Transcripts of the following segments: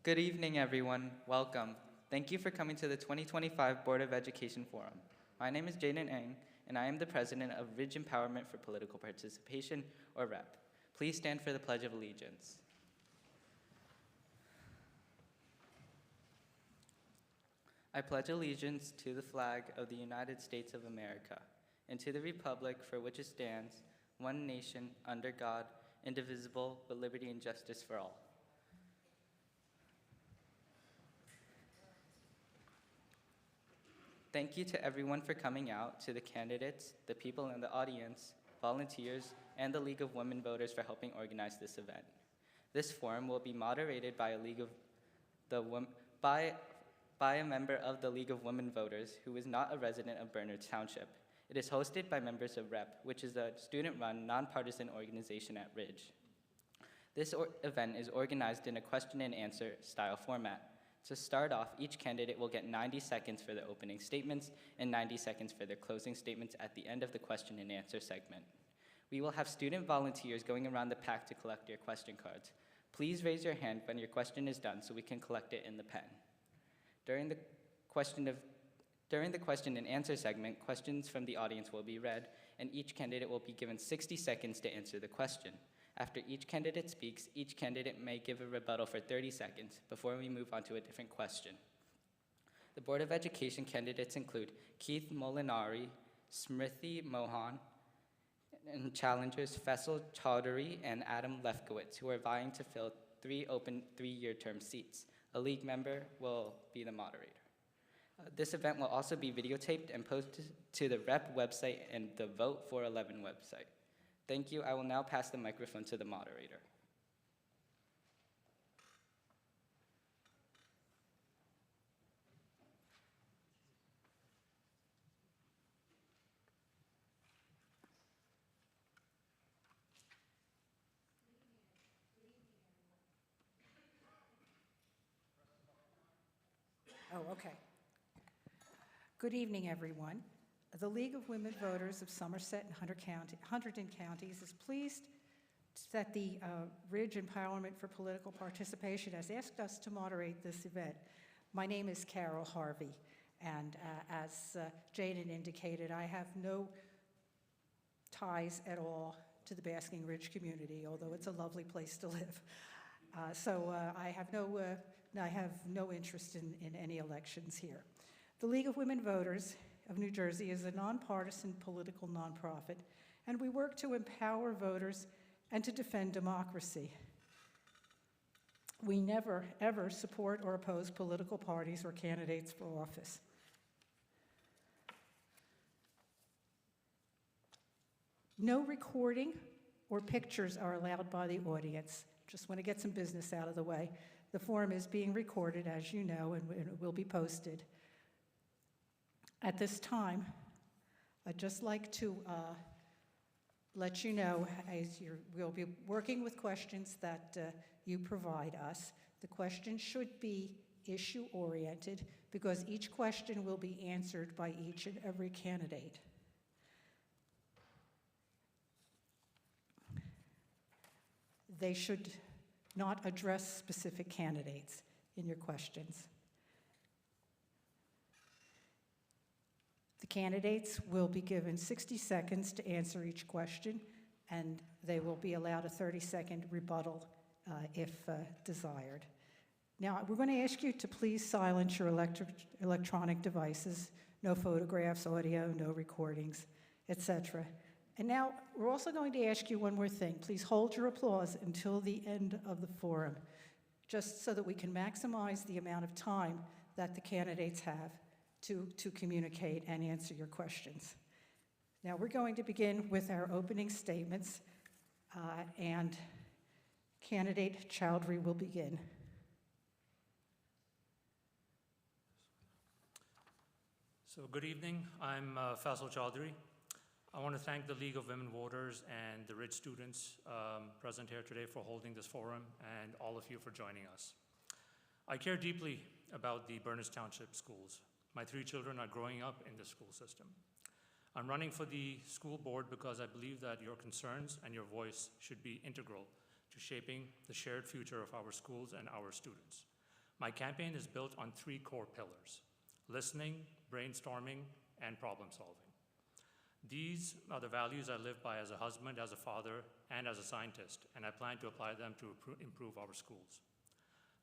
Good evening, everyone. Welcome. Thank you for coming to the 2025 Board of Education Forum. My name is Jaden Eng, and I am the president of Ridge Empowerment for Political Participation, or REP. Please stand for the Pledge of Allegiance. I pledge allegiance to the flag of the United States of America and to the republic for which it stands, one nation, under God, indivisible, with liberty and justice for all. Thank you to everyone for coming out, to the candidates, the people in the audience, volunteers, and the League of Women Voters for helping organize this event. This forum will be moderated by a member of the League of Women Voters who is not a resident of Bernard Township. It is hosted by members of REP, which is a student-run, nonpartisan organization at Ridge. This event is organized in a question and answer style format. To start off, each candidate will get 90 seconds for the opening statements and 90 seconds for their closing statements at the end of the question and answer segment. We will have student volunteers going around the pack to collect your question cards. Please raise your hand when your question is done so we can collect it in the pen. During the question and answer segment, questions from the audience will be read, and each candidate will be given 60 seconds to answer the question. After each candidate speaks, each candidate may give a rebuttal for 30 seconds before we move on to a different question. The Board of Education candidates include Keith Molinari, Smriti Mohan, and challengers Faisal Chaudhary and Adam Lefkowitz, who are vying to fill 3 open 3-year term seats. A League member will be the moderator. This event will also be videotaped and posted to the REP website and the Vote for 11 website. Thank you. I will now pass the microphone to the moderator. Oh, okay. Good evening, everyone. The League of Women Voters of Somerset and Hunterdon counties is pleased that the Ridge Empowerment for Political Participation has asked us to moderate this event. My name is Carol Harvey, and as Jaden indicated, I have no ties at all to the Basking Ridge community, although it's a lovely place to live. I have no interest in any elections here. The League of Women Voters of New Jersey is a nonpartisan political nonprofit, and we work to empower voters and to defend democracy. We never, ever support or oppose political parties or candidates for office. No recording or pictures are allowed by the audience. Just want to get some business out of the way. The forum is being recorded, as you know, and it will be posted. At this time, I'd just like to let you know, we'll be working with questions that you provide us. The question should be issue-oriented because each question will be answered by each and every candidate. They should not address specific candidates in your questions. The candidates will be given 60 seconds to answer each question, and they will be allowed a 30-second rebuttal if desired. Now, we're going to ask you to please silence your electronic devices, no photographs, audio, no recordings, etc. And now, we're also going to ask you one more thing. Please hold your applause until the end of the forum, just so that we can maximize the amount of time that the candidates have to communicate and answer your questions. Now, we're going to begin with our opening statements, and candidate Chaudhary will begin. So good evening, I'm Faisal Chaudhary. I want to thank the League of Women Voters and the Ridge students present here today for holding this forum, and all of you for joining us. I care deeply about the Berners Township schools. My 3 children are growing up in the school system. I'm running for the school board because I believe that your concerns and your voice should be integral to shaping the shared future of our schools and our students. My campaign is built on 3 core pillars: listening, brainstorming, and problem solving. These are the values I live by as a husband, as a father, and as a scientist, and I plan to apply them to improve our schools.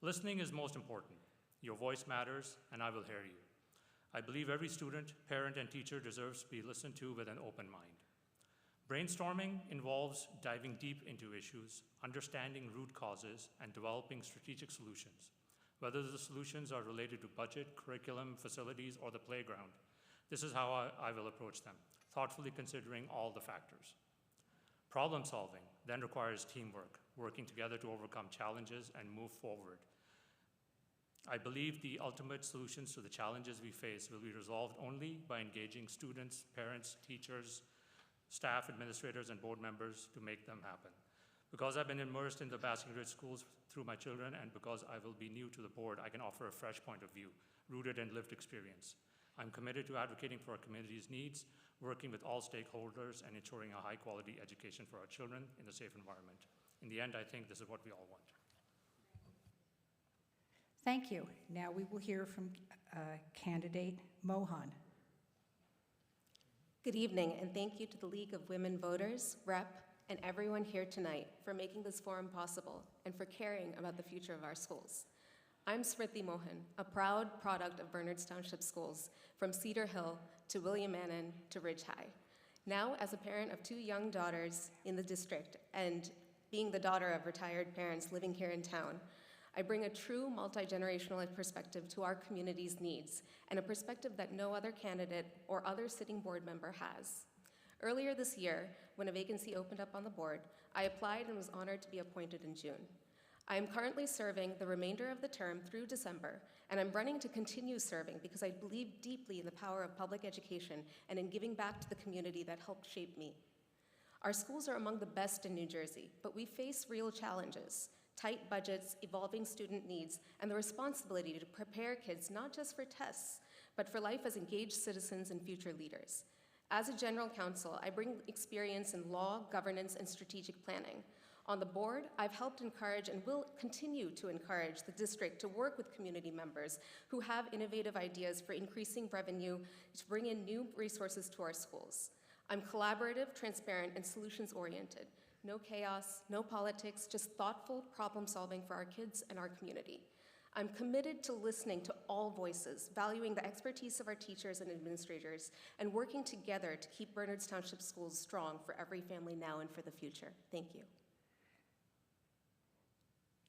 Listening is most important. Your voice matters, and I will hear you. I believe every student, parent, and teacher deserves to be listened to with an open mind. Brainstorming involves diving deep into issues, understanding root causes, and developing strategic solutions. Whether the solutions are related to budget, curriculum, facilities, or the playground, this is how I will approach them, thoughtfully considering all the factors. Problem solving then requires teamwork, working together to overcome challenges and move forward. I believe the ultimate solutions to the challenges we face will be resolved only by engaging students, parents, teachers, staff, administrators, and board members to make them happen. Because I've been immersed in the Basking Ridge schools through my children, and because I will be new to the board, I can offer a fresh point of view, rooted in lived experience. I'm committed to advocating for our community's needs, working with all stakeholders, and ensuring a high-quality education for our children in a safe environment. In the end, I think this is what we all want. Thank you. Now we will hear from candidate Mohan. Good evening, and thank you to the League of Women Voters, REP, and everyone here tonight for making this forum possible and for caring about the future of our schools. I'm Smriti Mohan, a proud product of Bernards Township Schools, from Cedar Hill to William Mannon to Ridge High. Now, as a parent of 2 young daughters in the district and being the daughter of retired parents living here in town, I bring a true multi-generational perspective to our community's needs and a perspective that no other candidate or other sitting board member has. Earlier this year, when a vacancy opened up on the board, I applied and was honored to be appointed in June. I am currently serving the remainder of the term through December, and I'm running to continue serving because I believe deeply in the power of public education and in giving back to the community that helped shape me. Our schools are among the best in New Jersey, but we face real challenges: tight budgets, evolving student needs, and the responsibility to prepare kids not just for tests, but for life as engaged citizens and future leaders. As a general counsel, I bring experience in law, governance, and strategic planning. On the board, I've helped encourage and will continue to encourage the district to work with community members who have innovative ideas for increasing revenue to bring in new resources to our schools. I'm collaborative, transparent, and solutions-oriented. No chaos, no politics, just thoughtful problem solving for our kids and our community. I'm committed to listening to all voices, valuing the expertise of our teachers and administrators, and working together to keep Bernards Township Schools strong for every family now and for the future. Thank you.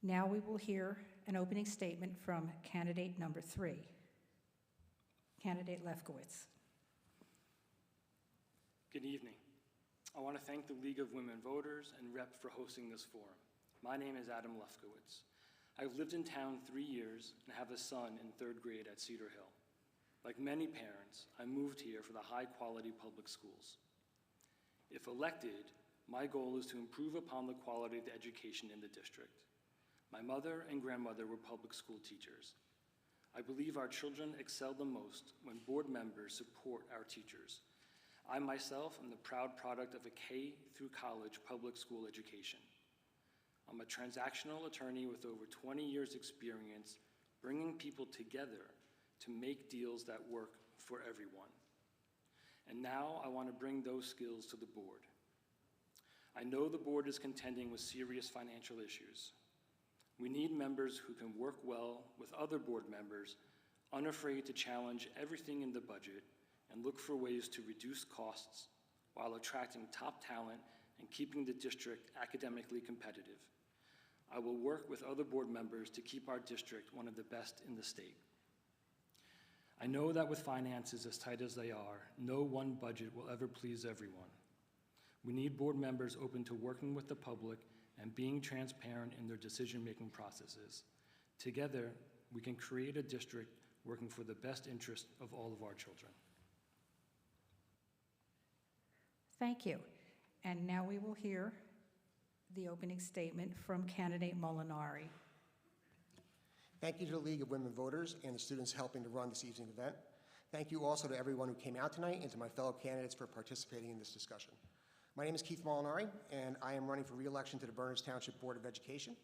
Now we will hear an opening statement from candidate number 3, candidate Lefkowitz. Good evening. I want to thank the League of Women Voters and REP for hosting this forum. My name is Adam Lefkowitz. I've lived in town 3 years and have a son in 3rd grade at Cedar Hill. Like many parents, I moved here for the high-quality public schools. If elected, my goal is to improve upon the quality of the education in the district. My mother and grandmother were public school teachers. I believe our children excel the most when board members support our teachers. I myself am the proud product of a K through college public school education. I'm a transactional attorney with over 20 years experience bringing people together to make deals that work for everyone. And now I want to bring those skills to the board. I know the board is contending with serious financial issues. We need members who can work well with other board members, unafraid to challenge everything in the budget and look for ways to reduce costs while attracting top talent and keeping the district academically competitive. I will work with other board members to keep our district one of the best in the state. I know that with finances as tight as they are, no one budget will ever please everyone. We need board members open to working with the public and being transparent in their decision-making processes. Together, we can create a district working for the best interest of all of our children. Thank you. And now we will hear the opening statement from candidate Molinari. Thank you to the League of Women Voters and the students helping to run this evening's event. Thank you also to everyone who came out tonight and to my fellow candidates for participating in this discussion. My name is Keith Molinari, and I am running for re-election to the Bernards Township Board of Education.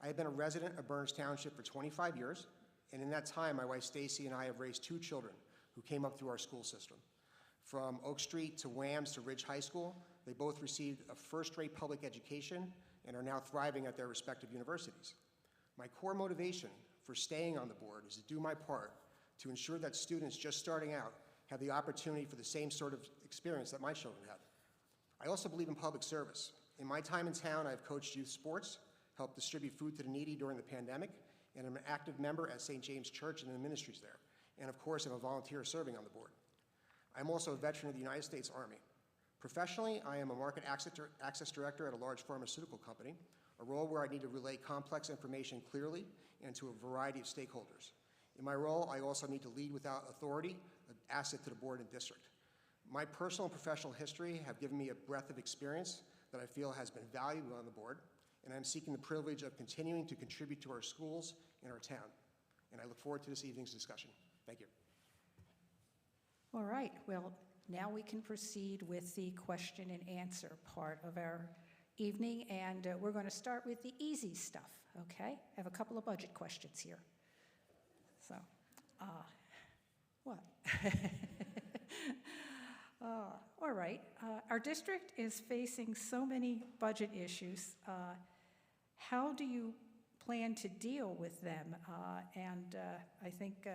I have been a resident of Berners Township for 25 years, and in that time, my wife Stacy and I have raised 2 children who came up through our school system. From Oak Street to Wams to Ridge High School, they both received a first-rate public education and are now thriving at their respective universities. My core motivation for staying on the board is to do my part to ensure that students just starting out have the opportunity for the same sort of experience that my children had. I also believe in public service. In my time in town, I've coached youth sports, helped distribute food to the needy during the pandemic, and I'm an active member at St. James Church and in the ministries there. And of course, I'm a volunteer serving on the board. I'm also a veteran of the United States Army. Professionally, I am a market access director at a large pharmaceutical company, a role where I need to relay complex information clearly and to a variety of stakeholders. In my role, I also need to lead without authority, an asset to the board and district. My personal and professional history have given me a breadth of experience that I feel has been valuable on the board, and I'm seeking the privilege of continuing to contribute to our schools and our town. And I look forward to this evening's discussion. Thank you. All right, well, now we can proceed with the question and answer part of our evening, and we're going to start with the easy stuff, okay? I have a couple of budget questions here. So, what? All right, our district is facing so many budget issues. How do you plan to deal with them? I think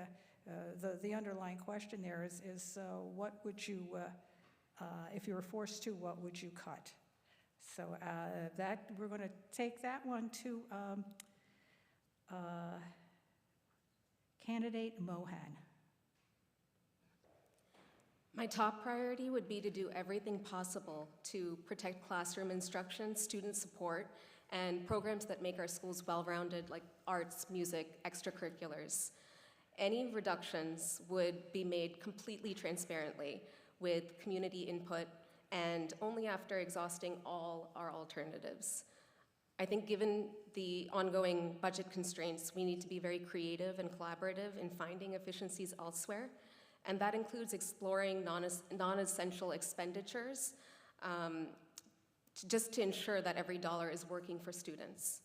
the underlying question there is what would you, if you were forced to, what would you cut? So we're going to take that one to candidate Mohan. My top priority would be to do everything possible to protect classroom instruction, student support, and programs that make our schools well-rounded, like arts, music, extracurriculars. Any reductions would be made completely transparently with community input and only after exhausting all our alternatives. I think given the ongoing budget constraints, we need to be very creative and collaborative in finding efficiencies elsewhere, and that includes exploring non-essential expenditures just to ensure that every dollar is working for students.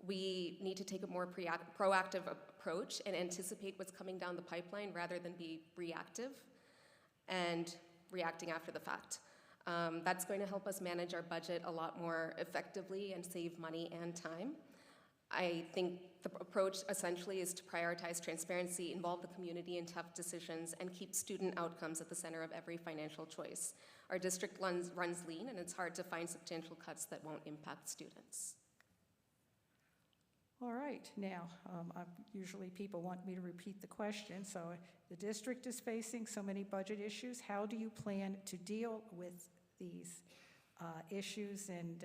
We need to take a more proactive approach and anticipate what's coming down the pipeline rather than be reactive and reacting after the fact. That's going to help us manage our budget a lot more effectively and save money and time. I think the approach essentially is to prioritize transparency, involve the community in tough decisions, and keep student outcomes at the center of every financial choice. Our district runs lean, and it's hard to find substantial cuts that won't impact students. All right, now, usually people want me to repeat the question. So the district is facing so many budget issues. How do you plan to deal with these issues? And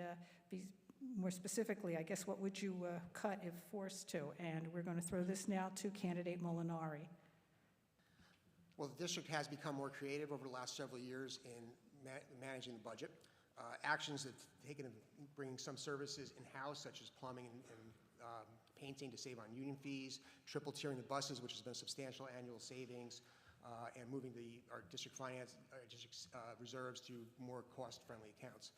more specifically, I guess, what would you cut if forced to? And we're going to throw this now to candidate Molinari. Well, the district has become more creative over the last several years in managing the budget. Actions that have taken in bringing some services in-house, such as plumbing and painting to save on union fees, triple tiering the buses, which has been substantial annual savings, and moving our district reserves to more cost-friendly accounts.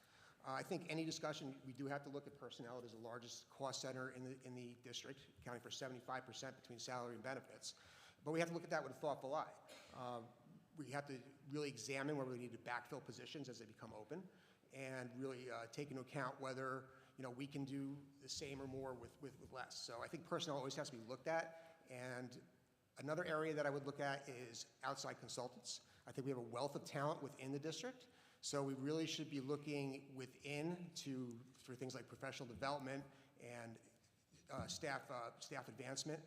I think any discussion, we do have to look at personnel. It is the largest cost center in the district, accounting for 75% between salary and benefits. But we have to look at that with a thoughtful eye. We have to really examine whether we need to backfill positions as they become open, and really take into account whether we can do the same or more with less. So I think personnel always has to be looked at. And another area that I would look at is outside consultants. I think we have a wealth of talent within the district. So we really should be looking within for things like professional development and staff advancement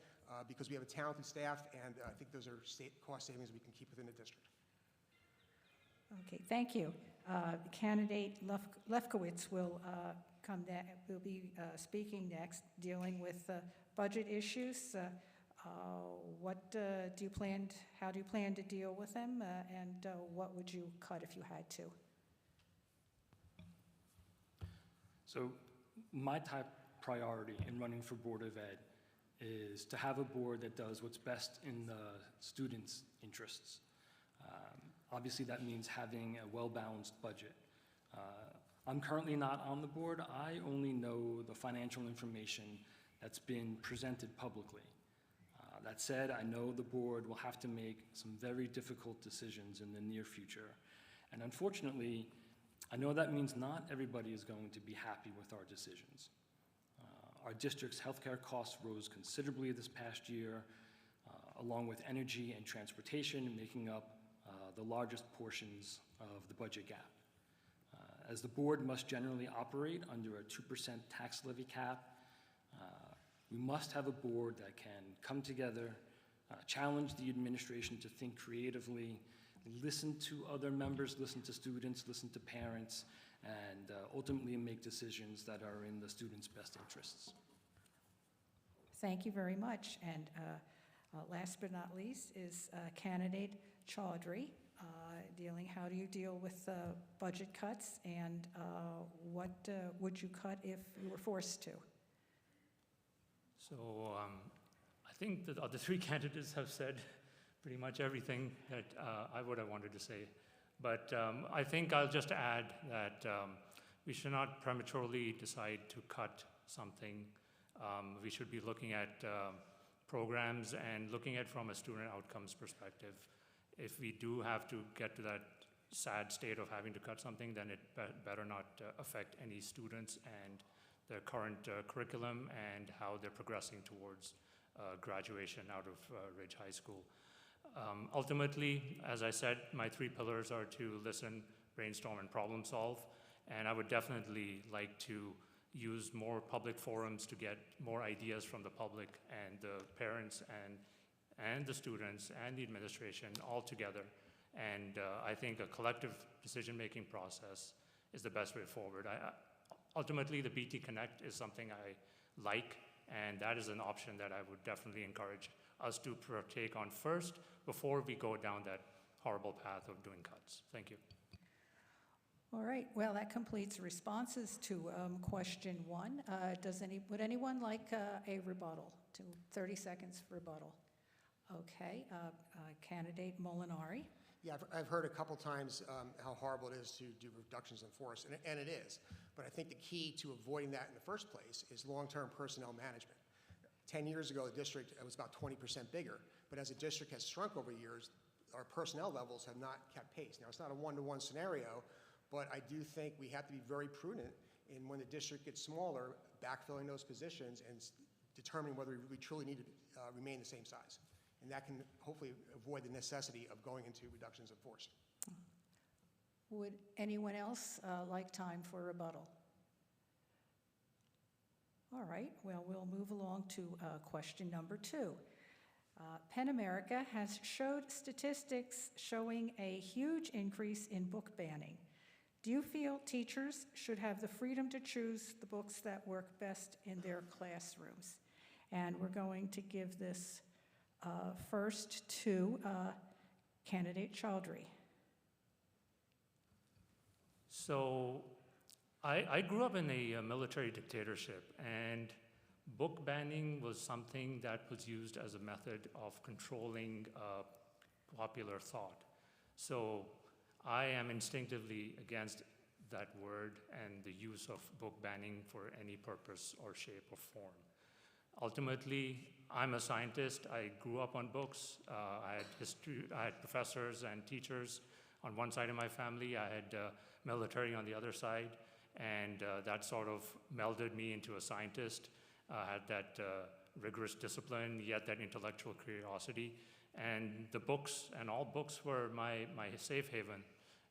because we have a talented staff, and I think those are cost savings we can keep within the district. Okay, thank you. Candidate Lefkowitz will be speaking next, dealing with budget issues. What do you plan? How do you plan to deal with them? And what would you cut if you had to? So my top priority in running for Board of Ed is to have a board that does what's best in the students' interests. Obviously, that means having a well-balanced budget. I'm currently not on the board. I only know the financial information that's been presented publicly. That said, I know the board will have to make some very difficult decisions in the near future. And unfortunately, I know that means not everybody is going to be happy with our decisions. Our district's healthcare costs rose considerably this past year, along with energy and transportation making up the largest portions of the budget gap. As the board must generally operate under a 2% tax levy cap, we must have a board that can come together, challenge the administration to think creatively, listen to other members, listen to students, listen to parents, and ultimately make decisions that are in the students' best interests. Thank you very much. And last but not least is candidate Chaudhry. How do you deal with budget cuts, and what would you cut if you were forced to? So I think the other three candidates have said pretty much everything that I would have wanted to say. But I think I'll just add that we should not prematurely decide to cut something. We should be looking at programs and looking at from a student outcomes perspective. If we do have to get to that sad state of having to cut something, then it better not affect any students and their current curriculum and how they're progressing towards graduation out of Ridge High School. Ultimately, as I said, my three pillars are to listen, brainstorm, and problem solve. And I would definitely like to use more public forums to get more ideas from the public and the parents and the students and the administration all together. And I think a collective decision-making process is the best way forward. Ultimately, the BT Connect is something I like, and that is an option that I would definitely encourage us to partake on first before we go down that horrible path of doing cuts. Thank you. All right, well, that completes responses to question one. Would anyone like a rebuttal? 30 seconds rebuttal. Okay, candidate Molinari. Yeah, I've heard a couple times how horrible it is to do reductions in force, and it is. But I think the key to avoiding that in the first place is long-term personnel management. 10 years ago, the district was about 20% bigger, but as the district has shrunk over years, our personnel levels have not kept pace. Now, it's not a one-to-one scenario, but I do think we have to be very prudent in when the district gets smaller, backfilling those positions and determining whether we truly need to remain the same size. And that can hopefully avoid the necessity of going into reductions in force. Would anyone else like time for rebuttal? All right, well, we'll move along to question number 2. PEN America has showed statistics showing a huge increase in book banning. Do you feel teachers should have the freedom to choose the books that work best in their classrooms? And we're going to give this first to candidate Chaudhry. So I grew up in a military dictatorship, and book banning was something that was used as a method of controlling popular thought. So I am instinctively against that word and the use of book banning for any purpose or shape or form. Ultimately, I'm a scientist. I grew up on books. I had professors and teachers on one side of my family. I had military on the other side, and that sort of melded me into a scientist. I had that rigorous discipline, yet that intellectual curiosity. And the books, and all books were my safe haven.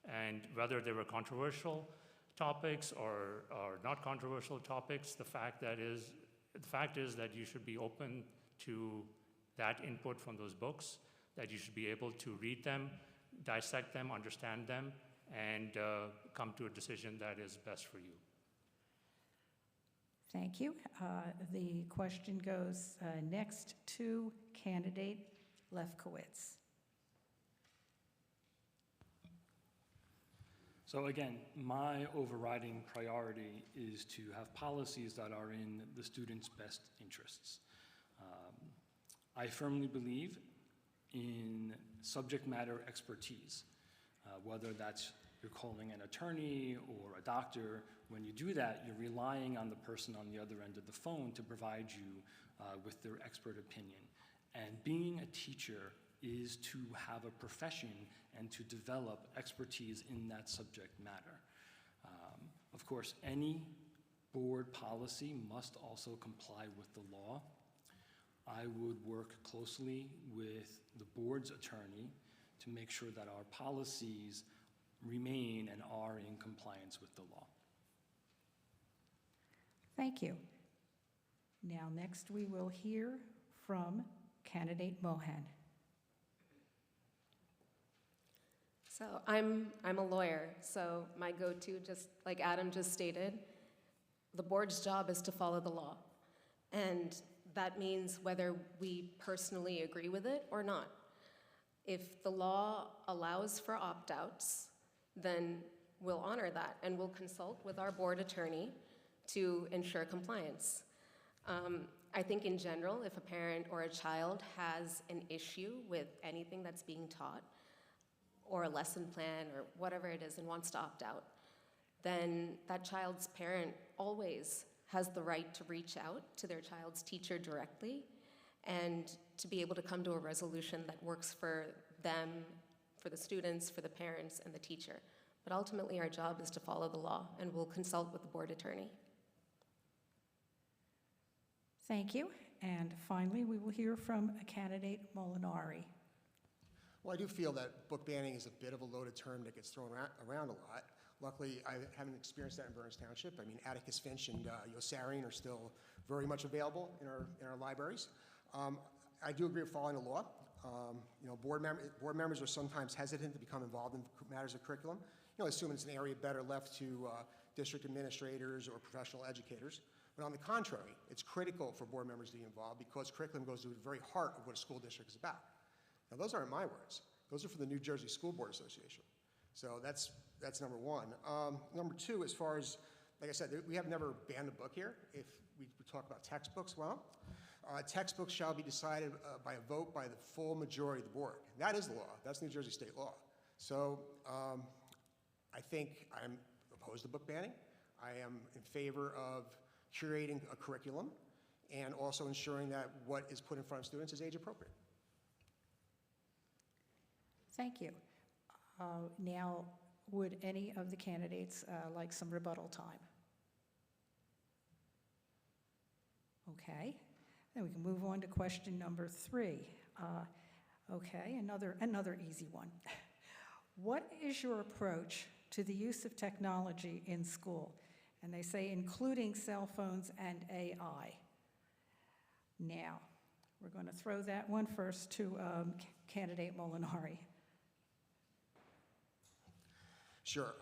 And whether they were controversial topics or not controversial topics, the fact is that you should be open to that input from those books, that you should be able to read them, dissect them, understand them, and come to a decision that is best for you. Thank you. The question goes next to candidate Lefkowitz. So again, my overriding priority is to have policies that are in the students' best interests. I firmly believe in subject matter expertise, whether that's you're calling an attorney or a doctor. When you do that, you're relying on the person on the other end of the phone to provide you with their expert opinion. And being a teacher is to have a profession and to develop expertise in that subject matter. Of course, any board policy must also comply with the law. I would work closely with the board's attorney to make sure that our policies remain and are in compliance with the law. Thank you. Now, next we will hear from candidate Mohan. So I'm a lawyer, so my go-to, just like Adam just stated, the board's job is to follow the law. And that means whether we personally agree with it or not. If the law allows for opt-outs, then we'll honor that and we'll consult with our board attorney to ensure compliance. I think in general, if a parent or a child has an issue with anything that's being taught, or a lesson plan, or whatever it is, and wants to opt out, then that child's parent always has the right to reach out to their child's teacher directly and to be able to come to a resolution that works for them, for the students, for the parents, and the teacher. But ultimately, our job is to follow the law, and we'll consult with the board attorney. Thank you. And finally, we will hear from a candidate Molinari. Well, I do feel that book banning is a bit of a loaded term that gets thrown around a lot. Luckily, I haven't experienced that in Burns Township. I mean, Atticus Finch and Yossarian are still very much available in our libraries. I do agree with following the law. Board members are sometimes hesitant to become involved in matters of curriculum, assuming it's an area better left to district administrators or professional educators. But on the contrary, it's critical for board members to be involved because curriculum goes to the very heart of what a school district is about. Now, those aren't my words. Those are from the New Jersey School Board Association. So that's number one. Number two, as far as, like I said, we have never banned a book here. If we talk about textbooks, well, textbooks shall be decided by a vote by the full majority of the board. That is the law. That's New Jersey state law. So I think I'm opposed to book banning. I am in favor of curating a curriculum and also ensuring that what is put in front of students is age appropriate. Thank you. Now, would any of the candidates like some rebuttal time? Okay. Then we can move on to question number 3. Okay, another easy one. What is your approach to the use of technology in school? And they say including cell phones and AI. Now, we're going to throw that one first to candidate Molinari. Sure.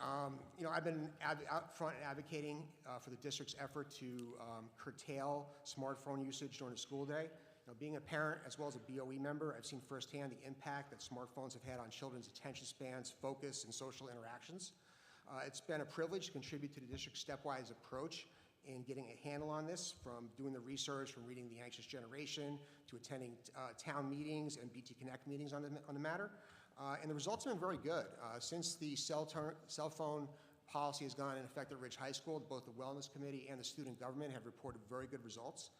I've been out front advocating for the district's effort to curtail smartphone usage during the school day. Being a parent as well as a BOE member, I've seen firsthand the impact that smartphones have had on children's attention spans, focus, and social interactions. It's been a privilege to contribute to the district's stepwise approach in getting a handle on this, from doing the research, from reading The Anxious Generation, to attending town meetings and BT Connect meetings on the matter. And the results have been very good. Since the cell phone policy has gone in effect at Ridge High School, both the Wellness Committee and the student government have reported very good results.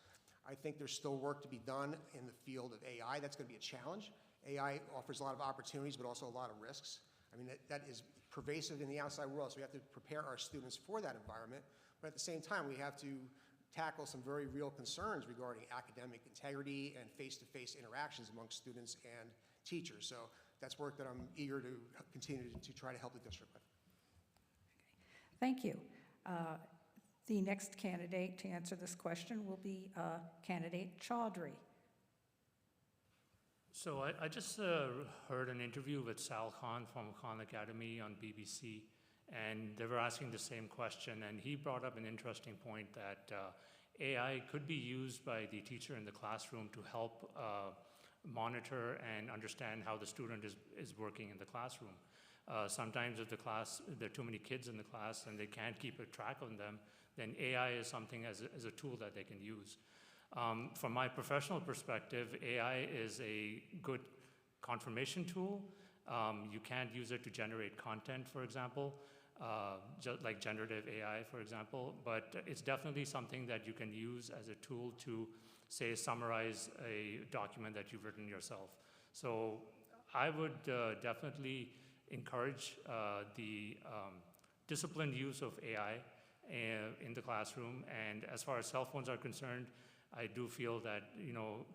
I think there's still work to be done in the field of AI. That's going to be a challenge. AI offers a lot of opportunities, but also a lot of risks. I mean, that is pervasive in the outside world, so we have to prepare our students for that environment. But at the same time, we have to tackle some very real concerns regarding academic integrity and face-to-face interactions amongst students and teachers. So that's work that I'm eager to continue to try to help the district with. Thank you. The next candidate to answer this question will be candidate Chaudhry. So I just heard an interview with Sal Khan from Khan Academy on BBC, and they were asking the same question, and he brought up an interesting point that AI could be used by the teacher in the classroom to help monitor and understand how the student is working in the classroom. Sometimes if there are too many kids in the class and they can't keep a track on them, then AI is something as a tool that they can use. From my professional perspective, AI is a good confirmation tool, You can't use it to generate content, for example, just like generative AI, for example, but it's definitely something that you can use as a tool to, say, summarize a document that you've written yourself. So I would definitely encourage the disciplined use of AI in the classroom. And as far as cell phones are concerned, I do feel that,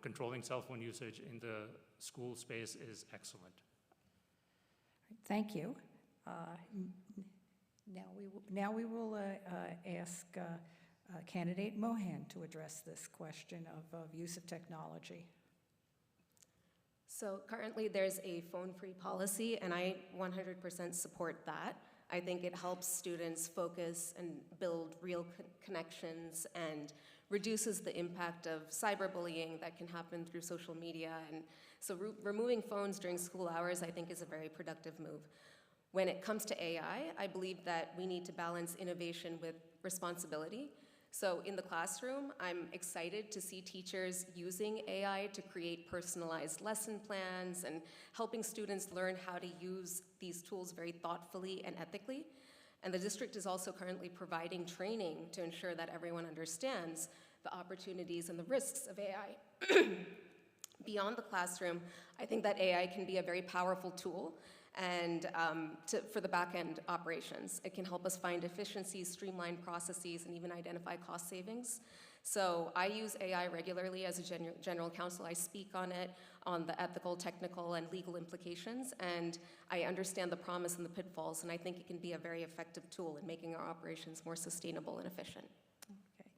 controlling cell phone usage in the school space is excellent. Thank you. Now we will ask candidate Mohan to address this question of use of technology. So currently there's a phone-free policy, and I 100% support that. I think it helps students focus and build real connections and reduces the impact of cyberbullying that can happen through social media. And so removing phones during school hours, I think, is a very productive move. When it comes to AI, I believe that we need to balance innovation with responsibility. So in the classroom, I'm excited to see teachers using AI to create personalized lesson plans and helping students learn how to use these tools very thoughtfully and ethically. And the district is also currently providing training to ensure that everyone understands the opportunities and the risks of AI. Beyond the classroom, I think that AI can be a very powerful tool and for the back-end operations. It can help us find efficiencies, streamline processes, and even identify cost savings. So I use AI regularly as a general counsel. I speak on it, on the ethical, technical, and legal implications, and I understand the promise and the pitfalls, and I think it can be a very effective tool in making our operations more sustainable and efficient. Okay.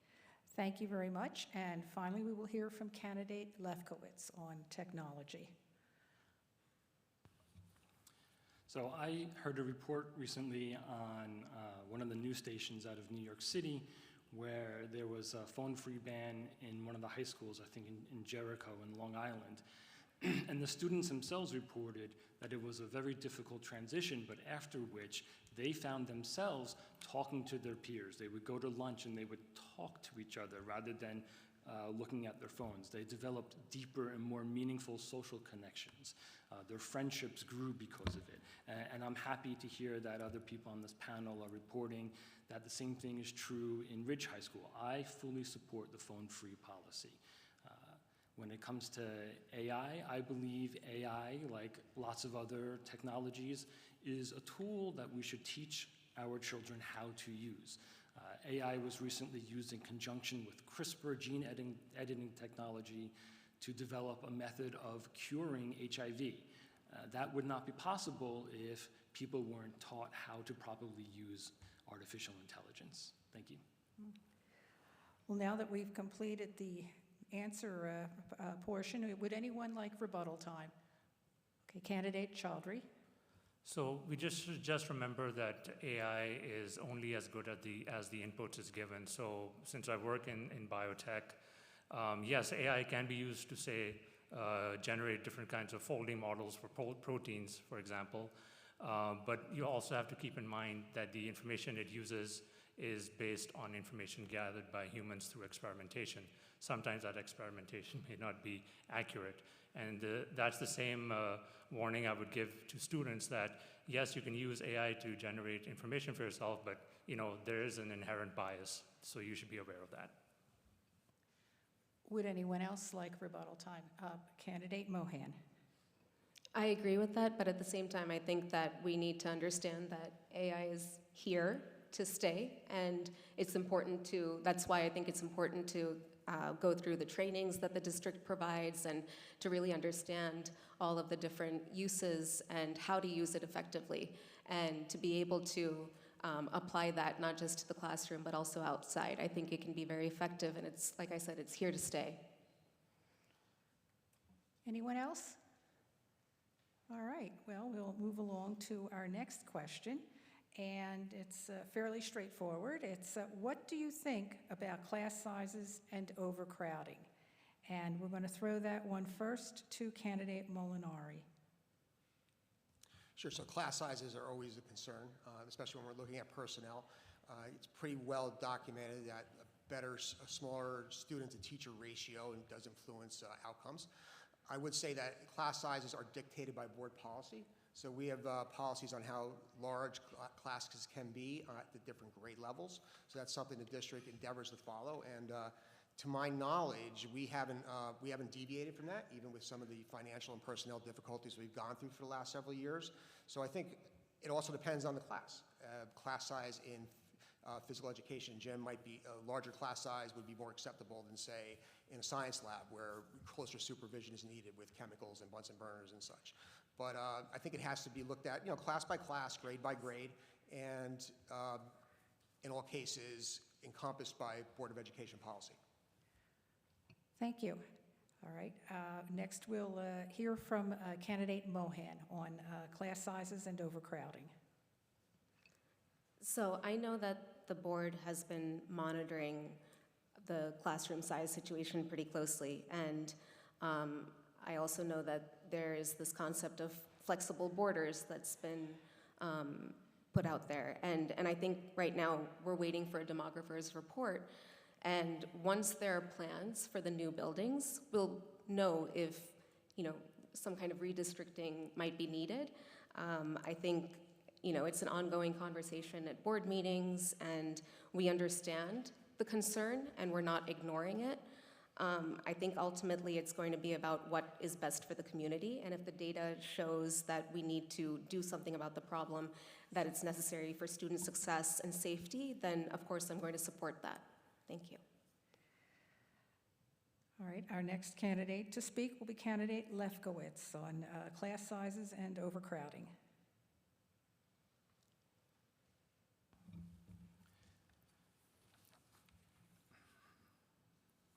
Thank you very much. And finally, we will hear from candidate Lefkowitz on technology. So I heard a report recently on one of the news stations out of New York City where there was a phone-free ban in one of the high schools, I think in Jericho in Long Island. And the students themselves reported that it was a very difficult transition, but after which they found themselves talking to their peers. They would go to lunch and they would talk to each other rather than looking at their phones. They developed deeper and more meaningful social connections. Their friendships grew because of it. And I'm happy to hear that other people on this panel are reporting that the same thing is true in Ridge High School. I fully support the phone-free policy. When it comes to AI, I believe AI, like lots of other technologies, is a tool that we should teach our children how to use. AI was recently used in conjunction with CRISPR gene editing technology to develop a method of curing HIV. That would not be possible if people weren't taught how to properly use artificial intelligence. Thank you. Well, now that we've completed the answer portion, would anyone like rebuttal time? Okay, candidate Chaudhry. So we just remember that AI is only as good as the inputs is given. So since I work in biotech, yes, AI can be used to, say, generate different kinds of folding models for proteins, for example. But you also have to keep in mind that the information it uses is based on information gathered by humans through experimentation. Sometimes that experimentation may not be accurate. And that's the same warning I would give to students that, yes, you can use AI to generate information for yourself, but there is an inherent bias, so you should be aware of that. Would anyone else like rebuttal time? Candidate Mohan. I agree with that, but at the same time, I think that we need to understand that AI is here to stay, and it's important that's why I think it's important to go through the trainings that the district provides and to really understand all of the different uses and how to use it effectively, and to be able to apply that not just to the classroom but also outside. I think it can be very effective, and it's, like I said, it's here to stay. Anyone else? All right, well, we'll move along to our next question, and it's fairly straightforward. It's what do you think about class sizes and overcrowding? And we're going to throw that one first to candidate Molinari. Sure, so class sizes are always a concern, especially when we're looking at personnel. It's pretty well documented that a smaller student-to-teacher ratio does influence outcomes. I would say that class sizes are dictated by board policy, So we have policies on how large classes can be at the different grade levels. So that's something the district endeavors to follow. And to my knowledge, we haven't deviated from that, even with some of the financial and personnel difficulties we've gone through for the last several years. So I think it also depends on the class. Class size in physical education gym might be, a larger class size would be more acceptable than, say, in a science lab where closer supervision is needed with chemicals and Bunsen burners and such. But I think it has to be looked at, class by class, grade by grade, and in all cases encompassed by Board of Education policy. Thank you. All right. Next, we'll hear from candidate Mohan on class sizes and overcrowding. So I know that the board has been monitoring the classroom size situation pretty closely, and I also know that there is this concept of flexible borders that's been put out there, and I think right now we're waiting for a demographer's report, and once there are plans for the new buildings, we'll know if some kind of redistricting might be needed. I think it's an ongoing conversation at board meetings, and we understand the concern, and we're not ignoring it. I think ultimately it's going to be about what is best for the community, and if the data shows that we need to do something about the problem, that it's necessary for student success and safety, then of course I'm going to support that. Thank you. All right, our next candidate to speak will be candidate Lefkowitz on class sizes and overcrowding.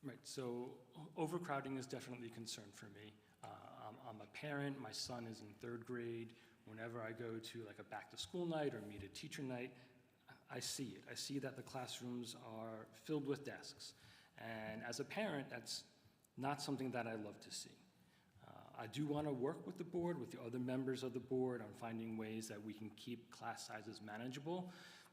Right, so overcrowding is definitely a concern for me. I'm a parent, my son is in 3rd grade. Whenever I go to like a back to school night or meet a teacher night, I see it. I see that the classrooms are filled with desks. And as a parent, that's not something that I love to see. I do want to work with the board, with the other members of the board on finding ways that we can keep class sizes manageable.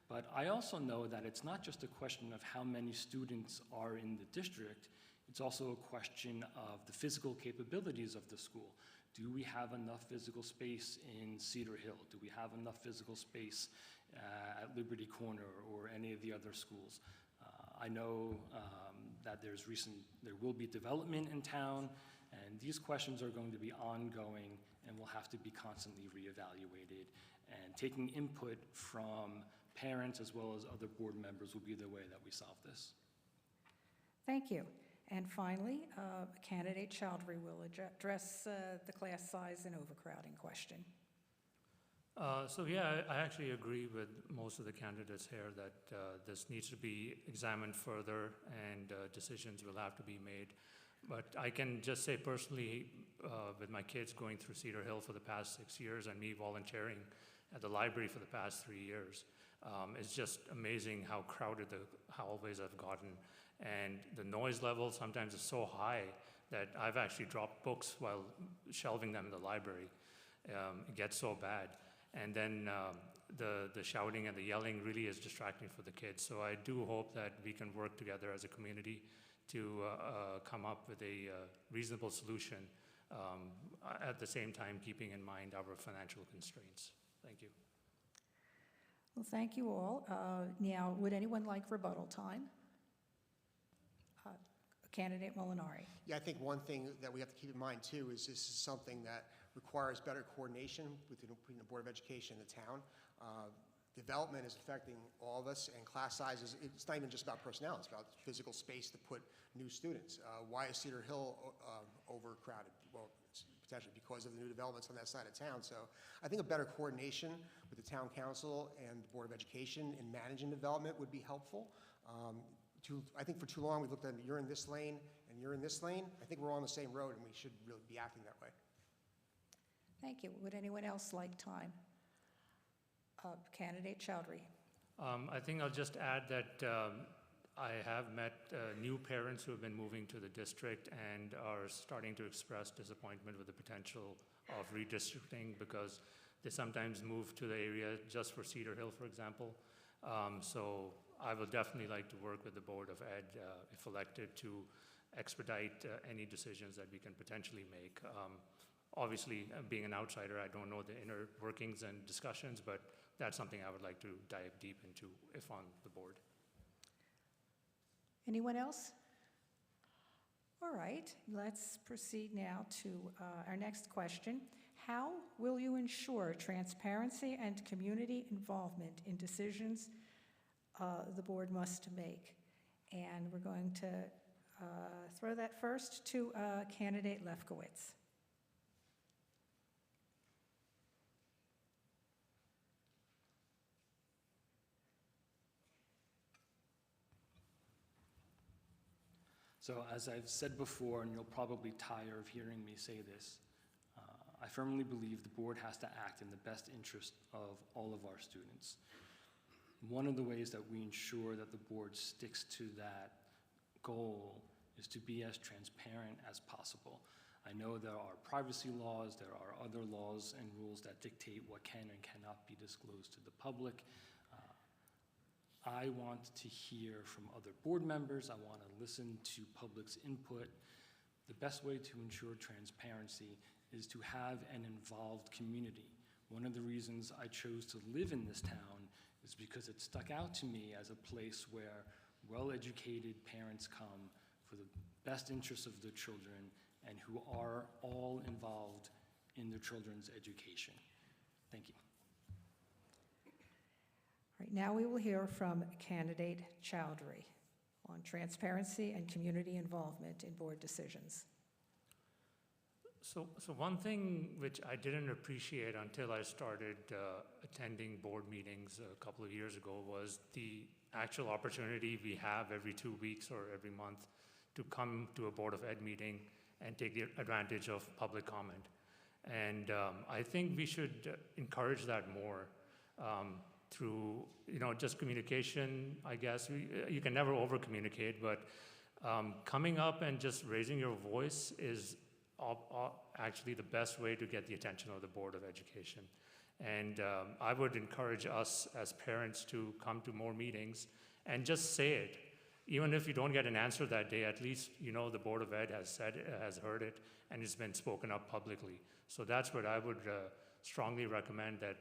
But I also know that it's not just a question of how many students are in the district, it's also a question of the physical capabilities of the school. Do we have enough physical space in Cedar Hill? Do we have enough physical space at Liberty Corner or any of the other schools? I know that there will be development in town, and these questions are going to be ongoing and will have to be constantly reevaluated. And taking input from parents as well as other board members will be the way that we solve this. Thank you. And finally, candidate Chowdhury will address the class size and overcrowding question. So yeah, I actually agree with most of the candidates here that this needs to be examined further and decisions will have to be made. But I can just say personally, with my kids going through Cedar Hill for the past 6 years and me volunteering at the library for the past 3 years, it's just amazing how crowded the hallways have gotten. And the noise level sometimes is so high that I've actually dropped books while shelving them in the library. It gets so bad. And then the shouting and the yelling really is distracting for the kids. So I do hope that we can work together as a community to come up with a reasonable solution, at the same time keeping in mind our financial constraints. Thank you. Well, thank you all. Now, would anyone like rebuttal time? Candidate Molinari. Yeah, I think one thing that we have to keep in mind too is this is something that requires better coordination between the Board of Education and the town. Development is affecting all of us, and class sizes, it's not even just about personnel, it's about physical space to put new students. Why is Cedar Hill overcrowded? Well, it's potentially because of the new developments on that side of town. So I think a better coordination with the town council and the Board of Education in managing development would be helpful. I think for too long we've looked at you're in this lane and you're in this lane. I think we're all on the same road and we should really be acting that way. Thank you. Would anyone else like time? Candidate Chowdhury. I think I'll just add that I have met new parents who have been moving to the district and are starting to express disappointment with the potential of redistricting because they sometimes move to the area just for Cedar Hill, for example. So I will definitely like to work with the Board of Ed, if elected, to expedite any decisions that we can potentially make. Obviously, being an outsider, I don't know the inner workings and discussions, but that's something I would like to dive deep into if on the board. Anyone else? All right, let's proceed now to our next question. How will you ensure transparency and community involvement in decisions the board must make? And we're going to throw that first to candidate Lefkowitz. So as I've said before, and you'll probably tire of hearing me say this, I firmly believe the board has to act in the best interest of all of our students. One of the ways that we ensure that the board sticks to that goal is to be as transparent as possible. I know there are privacy laws, there are other laws and rules that dictate what can and cannot be disclosed to the public. I want to hear from other board members. I want to listen to public's input. The best way to ensure transparency is to have an involved community. One of the reasons I chose to live in this town is because it stuck out to me as a place where well-educated parents come for the best interests of their children and who are all involved in their children's education. Thank you. All right, now we will hear from candidate Chowdhury on transparency and community involvement in board decisions. So one thing which I didn't appreciate until I started attending board meetings a couple of years ago was the actual opportunity we have every 2 weeks or every month to come to a Board of Ed meeting and take the advantage of public comment. And I think we should encourage that more through, just communication, I guess. You can never over-communicate, but coming up and just raising your voice is actually the best way to get the attention of the Board of Education. And I would encourage us as parents to come to more meetings and just say it. Even if you don't get an answer that day, at least the Board of Ed has heard it, and it's been spoken up publicly. So that's what I would strongly recommend, that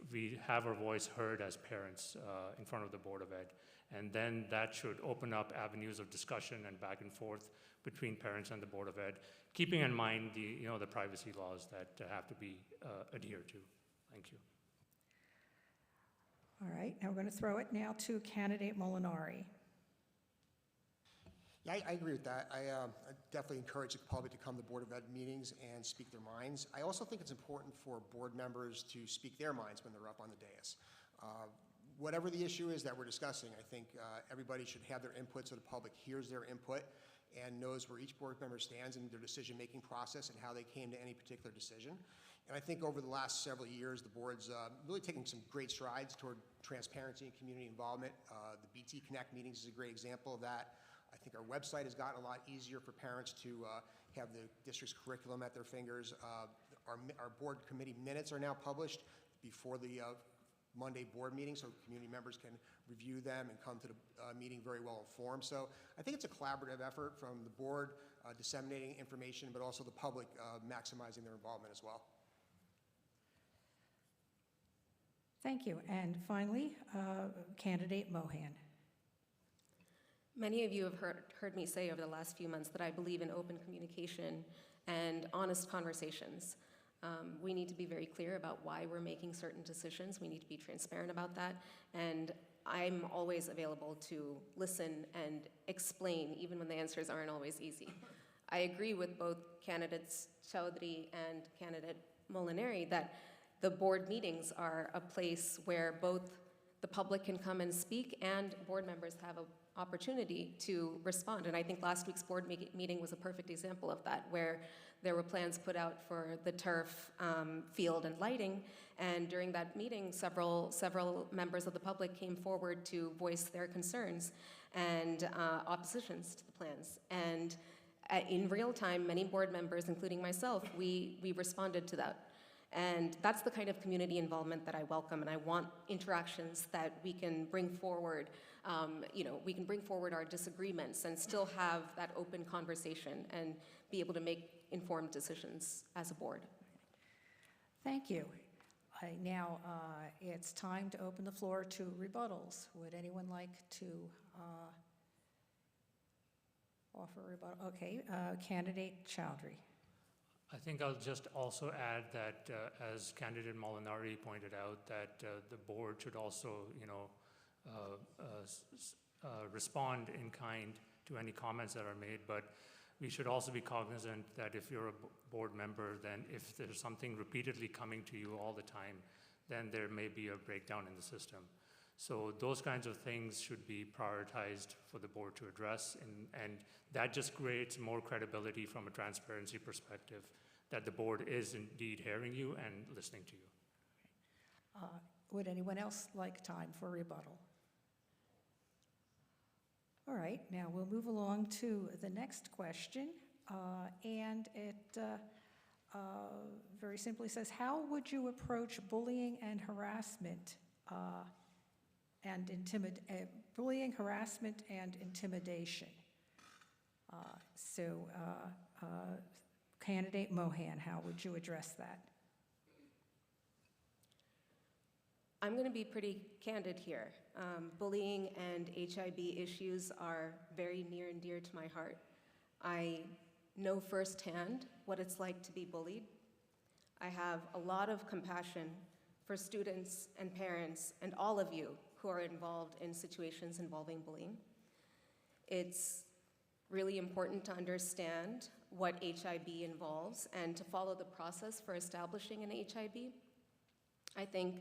we have our voice heard as parents in front of the Board of Ed. And then that should open up avenues of discussion and back and forth between parents and the Board of Ed, keeping in mind the privacy laws that have to be adhered to. Thank you. All right, now we're going to throw it now to candidate Molinari. Yeah, I agree with that. I definitely encourage the public to come to Board of Ed meetings and speak their minds. I also think it's important for board members to speak their minds when they're up on the dais. Whatever the issue is that we're discussing, I think everybody should have their input so the public hears their input and knows where each board member stands in their decision-making process and how they came to any particular decision. And I think over the last several years, the board's really taken some great strides toward transparency and community involvement. The BT Connect meetings is a great example of that. I think our website has gotten a lot easier for parents to have the district's curriculum at their fingers. Our board committee minutes are now published before the Monday board meeting, so community members can review them and come to the meeting very well informed. So I think it's a collaborative effort from the board disseminating information, but also the public maximizing their involvement as well. Thank you. And finally, candidate Mohan. Many of you have heard me say over the last few months that I believe in open communication and honest conversations. We need to be very clear about why we're making certain decisions. We need to be transparent about that. And I'm always available to listen and explain, even when the answers aren't always easy. I agree with both candidates Chowdhury and candidate Molinari that the board meetings are a place where both the public can come and speak and board members have an opportunity to respond. And I think last week's board meeting was a perfect example of that, where there were plans put out for the turf field and lighting. And during that meeting, several members of the public came forward to voice their concerns and oppositions to the plans. And in real time, many board members, including myself, we responded to that. And that's the kind of community involvement that I welcome, and I want interactions that we can bring forward. We can bring forward our disagreements and still have that open conversation and be able to make informed decisions as a board. Thank you. Now, it's time to open the floor to rebuttals. Would anyone like to offer a rebuttal? Okay, candidate Chowdhury. I think I'll just also add that, as candidate Molinari pointed out, that the board should also, respond in kind to any comments that are made, but we should also be cognizant that if you're a board member, then if there's something repeatedly coming to you all the time, then there may be a breakdown in the system. So those kinds of things should be prioritized for the board to address, and that just creates more credibility from a transparency perspective that the board is indeed hearing you and listening to you. Would anyone else like time for rebuttal? All right, now we'll move along to the next question, and it very simply says, how would you approach bullying and harassment bullying, harassment, and intimidation? Candidate Mohan, how would you address that? I'm going to be pretty candid here. Bullying and HIB issues are very near and dear to my heart. I know firsthand what it's like to be bullied. I have a lot of compassion for students and parents and all of you who are involved in situations involving bullying. It's really important to understand what HIB involves and to follow the process for establishing an HIB. I think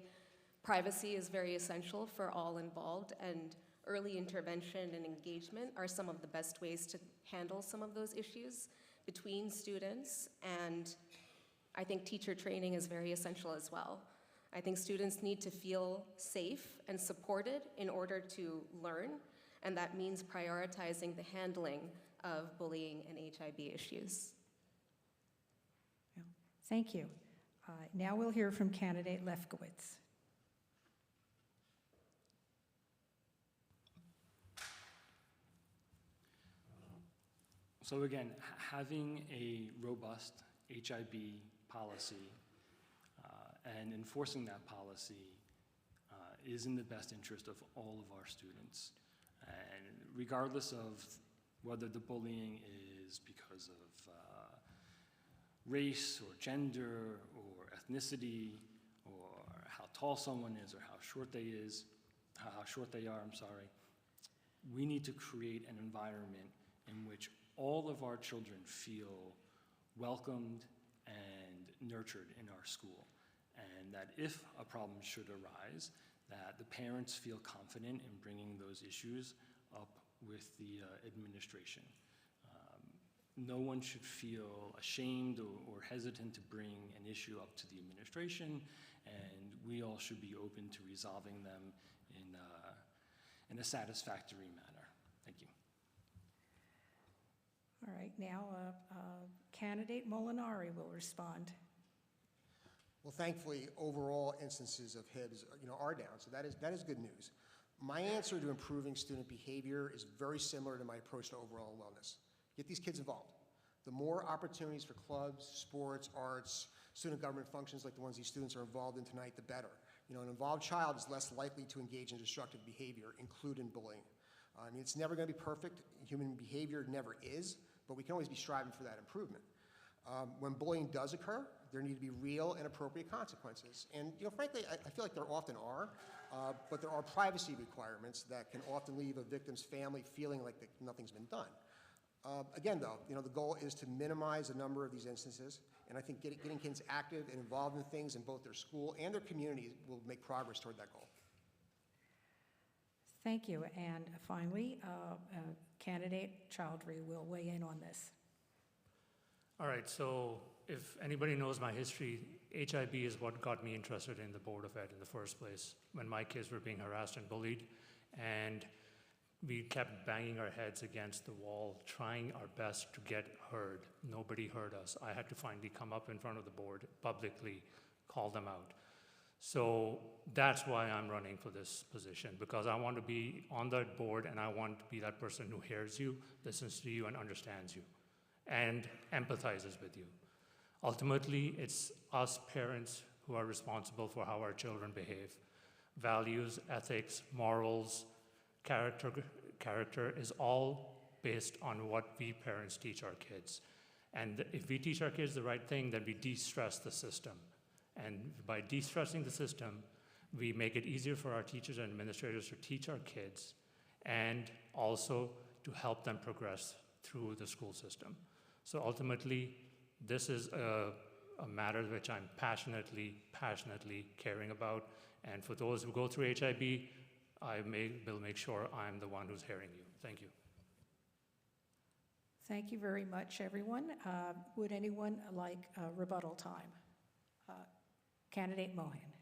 privacy is very essential for all involved, and early intervention and engagement are some of the best ways to handle some of those issues between students, and I think teacher training is very essential as well. I think students need to feel safe and supported in order to learn, and that means prioritizing the handling of bullying and HIB issues. Thank you. Now we'll hear from candidate Lefkowitz. So again, having a robust HIB policy and enforcing that policy is in the best interest of all of our students. And regardless of whether the bullying is because of race or gender or ethnicity or how tall someone is or how short they are, we need to create an environment in which all of our children feel welcomed and nurtured in our school, and that if a problem should arise, that the parents feel confident in bringing those issues up with the administration. No one should feel ashamed or hesitant to bring an issue up to the administration, and we all should be open to resolving them in a satisfactory manner. Thank you. All right, now candidate Molinari will respond. Well, thankfully, overall instances of HIBs, are down, so that is good news. My answer to improving student behavior is very similar to my approach to overall wellness. Get these kids involved. The more opportunities for clubs, sports, arts, student government functions like the ones these students are involved in tonight, the better. An involved child is less likely to engage in destructive behavior, including bullying. It's never going to be perfect. Human behavior never is, but we can always be striving for that improvement. When bullying does occur, there need to be real and appropriate consequences. And frankly, I feel like there often are, but there are privacy requirements that can often leave a victim's family feeling like nothing's been done. Again, though, the goal is to minimize the number of these instances, and I think getting kids active and involved in things in both their school and their community will make progress toward that goal. Thank you. And finally, candidate Chowdhury will weigh in on this. All right, so if anybody knows my history, HIB is what got me interested in the Board of Ed in the first place, when my kids were being harassed and bullied, and we kept banging our heads against the wall, trying our best to get heard. Nobody heard us. I had to finally come up in front of the board, publicly call them out. So that's why I'm running for this position, because I want to be on that board and I want to be that person who hears you, listens to you, and understands you. and empathizes with you. Ultimately, it's us parents who are responsible for how our children behave. Values, ethics, morals, character is all based on what we parents teach our kids. And if we teach our kids the right thing, then we de-stress the system. And by de-stressing the system, we make it easier for our teachers and administrators to teach our kids and also to help them progress through the school system. So ultimately, this is a matter which I'm passionately caring about. And for those who go through HIB, will make sure I'm the one who's hearing you. Thank you. Thank you very much, everyone. Would anyone like rebuttal time? Candidate Mohan.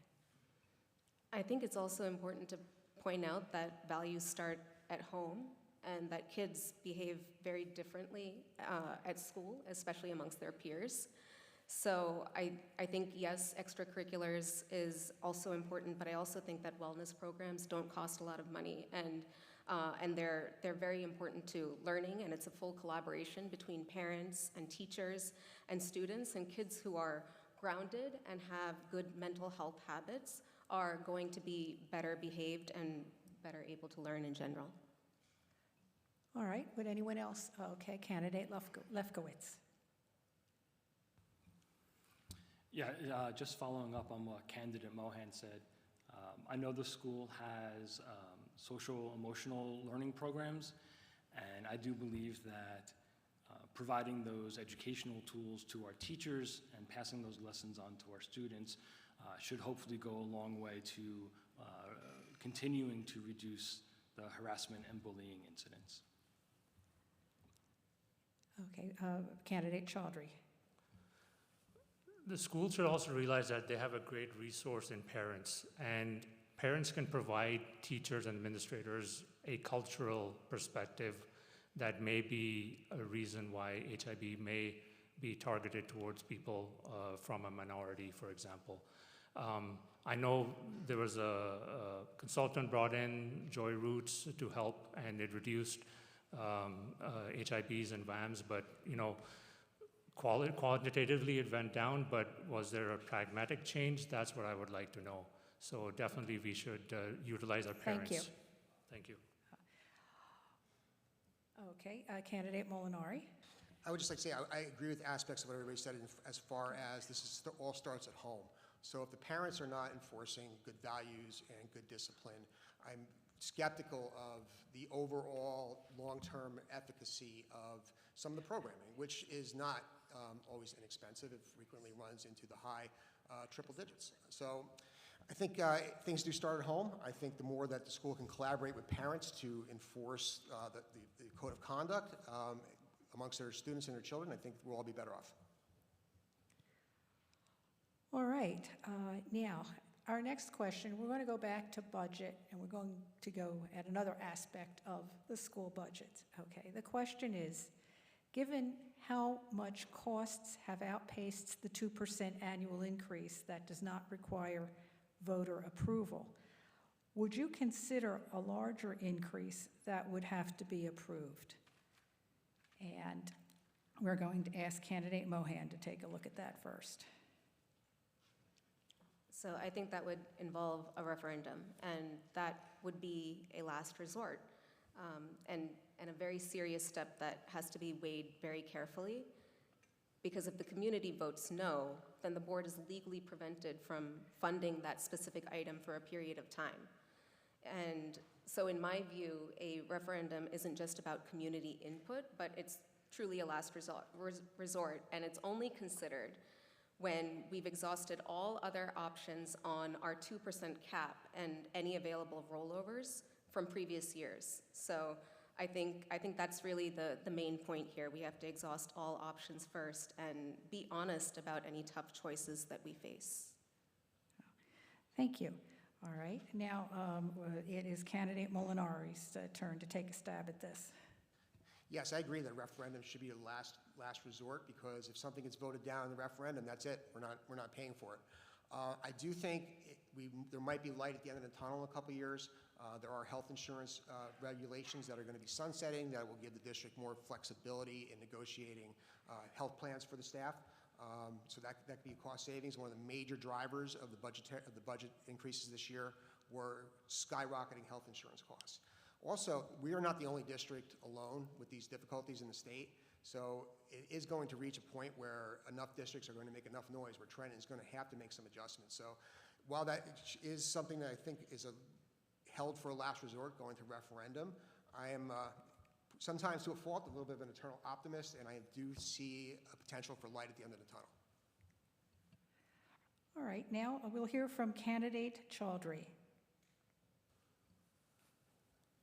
I think it's also important to point out that values start at home and that kids behave very differently at school, especially amongst their peers. So I think, yes, extracurriculars is also important, but I also think that wellness programs don't cost a lot of money, and they're very important to learning, and it's a full collaboration between parents and teachers and students, and kids who are grounded and have good mental health habits are going to be better behaved and better able to learn in general. All right, would anyone else? Okay, Candidate Lefkowitz. Yeah, just following up on what Candidate Mohan said, I know the school has social emotional learning programs, and I do believe that providing those educational tools to our teachers and passing those lessons on to our students should hopefully go a long way to continuing to reduce the harassment and bullying incidents. Okay, Candidate Chaudhry. The school should also realize that they have a great resource in parents, and parents can provide teachers and administrators a cultural perspective that may be a reason why HIB may be targeted towards people from a minority, for example. I know there was a consultant brought in, Joy Roots, to help, and it reduced HIBs and VAMs, but quantitatively it went down, but was there a pragmatic change? That's what I would like to know. So definitely we should utilize our parents. Thank you. Thank you. Okay, Candidate Molinari. I would just like to say I agree with aspects of what everybody said as far as all starts at home. So if the parents are not enforcing good values and good discipline, I'm skeptical of the overall long-term efficacy of some of the programming, which is not always inexpensive. It frequently runs into the high triple digits. So I think things do start at home. I think the more that the school can collaborate with parents to enforce the code of conduct amongst their students and their children, I think we'll all be better off. All right, now, our next question, we're going to go back to budget, and we're going to go at another aspect of the school budget. Okay, the question is, given how much costs have outpaced the 2% annual increase that does not require voter approval, would you consider a larger increase that would have to be approved? And we're going to ask Candidate Mohan to take a look at that first. So I think that would involve a referendum, and that would be a last resort, and a very serious step that has to be weighed very carefully, because if the community votes no, then the board is legally prevented from funding that specific item for a period of time. And so in my view, a referendum isn't just about community input, but it's truly a last resort, and it's only considered when we've exhausted all other options on our 2% cap and any available rollovers from previous years. So I think that's really the main point here. We have to exhaust all options first and be honest about any tough choices that we face. Thank you. All right, now it is Candidate Molinari's turn to take a stab at this. Yes, I agree that a referendum should be a last resort, because if something gets voted down in the referendum, that's it. We're not paying for it. I do think there might be light at the end of the tunnel in a couple of years. There are health insurance regulations that are going to be sunsetting that will give the district more flexibility in negotiating health plans for the staff. So that could be cost savings. One of the major drivers of the budget increases this year were skyrocketing health insurance costs. Also, we are not the only district alone with these difficulties in the state. So it is going to reach a point where enough districts are going to make enough noise where Trenton is going to have to make some adjustments. So while that is something that I think is held for a last resort, going to referendum, I am sometimes to a fault a little bit of an eternal optimist, and I do see a potential for light at the end of the tunnel. All right, now we'll hear from candidate Chaudhry.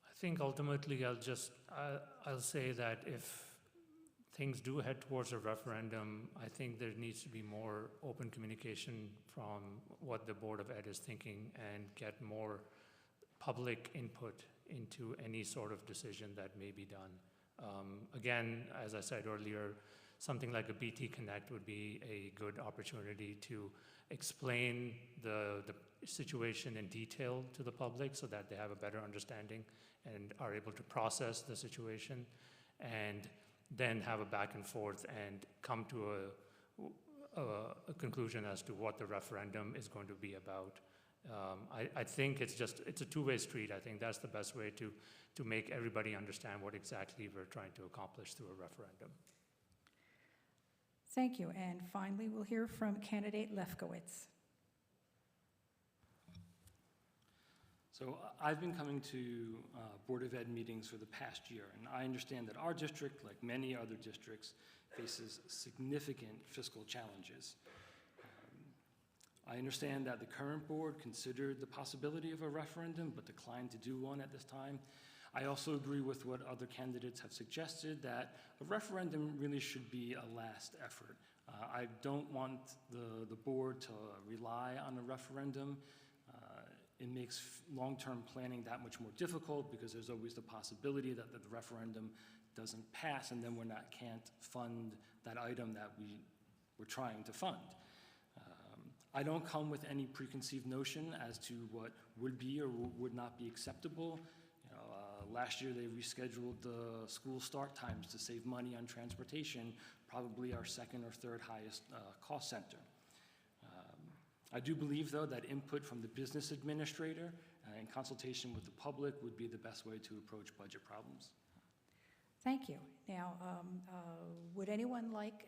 I think ultimately I'll say that if things do head towards a referendum, I think there needs to be more open communication from what the Board of Ed is thinking and get more public input into any sort of decision that may be done. Again, as I said earlier, something like a BT Connect would be a good opportunity to explain the situation in detail to the public so that they have a better understanding and are able to process the situation, and then have a back and forth and come to a conclusion as to what the referendum is going to be about. I think it's a two-way street. I think that's the best way to make everybody understand what exactly we're trying to accomplish through a referendum. Thank you. And finally, we'll hear from candidate Lefkowitz. So I've been coming to Board of Ed meetings for the past year, and I understand that our district, like many other districts, faces significant fiscal challenges. I understand that the current board considered the possibility of a referendum, but declined to do one at this time. I also agree with what other candidates have suggested, that a referendum really should be a last effort. I don't want the board to rely on a referendum. It makes long-term planning that much more difficult because there's always the possibility that the referendum doesn't pass, and then can't fund that item that we're trying to fund. I don't come with any preconceived notion as to what would be or would not be acceptable. Last year they rescheduled the school start times to save money on transportation, probably our second or third highest cost center. I do believe, though, that input from the business administrator in consultation with the public would be the best way to approach budget problems. Thank you. Now, would anyone like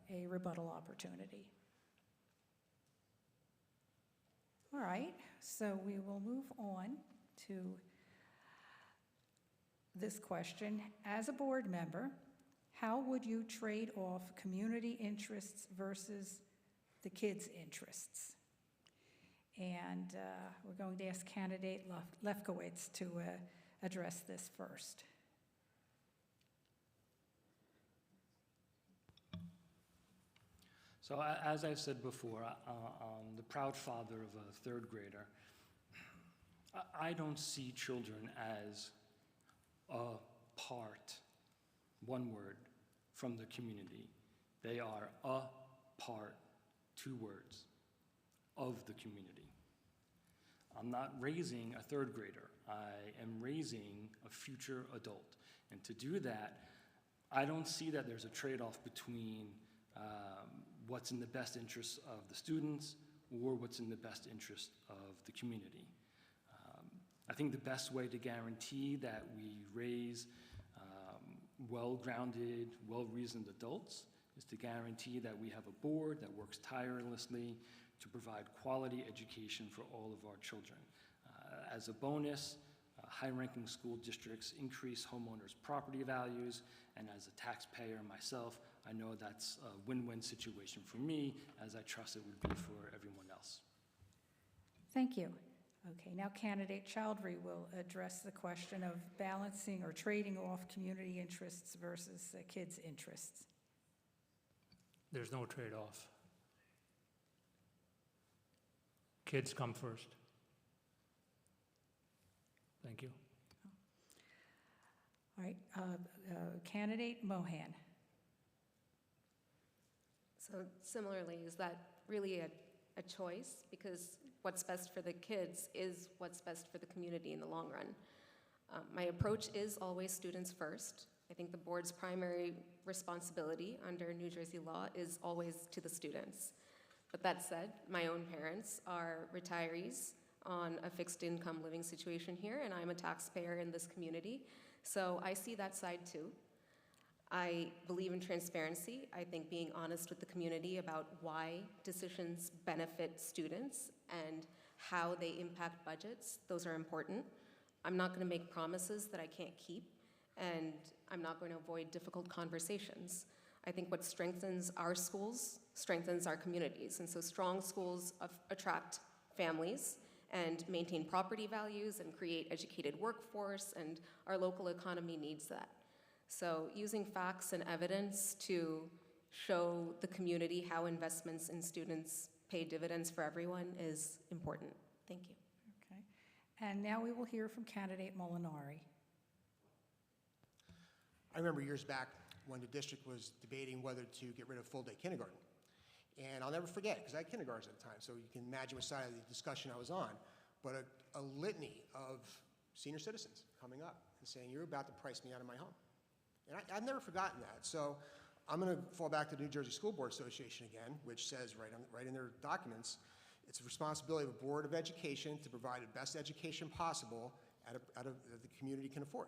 a rebuttal opportunity? All right, so we will move on to this question. As a board member, how would you trade off community interests versus the kids' interests? And we're going to ask candidate Lefkowitz to address this first. So as I've said before, I'm the proud father of a third grader. I don't see children as a part, one word, from the community. They are a part, two words, of the community. I'm not raising a third grader. I am raising a future adult. And to do that, I don't see that there's a trade-off between what's in the best interest of the students or what's in the best interest of the community. I think the best way to guarantee that we raise well-grounded, well-reasoned adults is to guarantee that we have a board that works tirelessly to provide quality education for all of our children. As a bonus, high-ranking school districts increase homeowners' property values, and as a taxpayer myself, I know that's a win-win situation for me, as I trust it would be for everyone else. Thank you. Okay, now candidate Chaudhry will address the question of balancing or trading off community interests versus kids' interests. There's no trade-off. Kids come first. Thank you. All right, candidate Mohan. So similarly, is that really a a choice, because what's best for the kids is what's best for the community in the long run. My approach is always students first. I think the board's primary responsibility under New Jersey law is always to the students. But that said, my own parents are retirees on a fixed income living situation here, and I'm a taxpayer in this community. So I see that side too. I believe in transparency. I think being honest with the community about why decisions benefit students and how they impact budgets, those are important. I'm not going to make promises that I can't keep, and I'm not going to avoid difficult conversations. I think what strengthens our schools strengthens our communities, and so strong schools attract families and maintain property values and create educated workforce, and our local economy needs that. So using facts and evidence to show the community how investments in students pay dividends for everyone is important. Thank you. Okay. And now we will hear from candidate Molinari. I remember years back when the district was debating whether to get rid of full-day kindergarten. And I'll never forget, because I had kindergartens at the time, so you can imagine what side of the discussion I was on, but a litany of senior citizens coming up and saying, you're about to price me out of my home. And I've never forgotten that. So I'm going to fall back to the New Jersey School Board Association again, which says right in their documents, it's the responsibility of a Board of Education to provide the best education possible that the community can afford.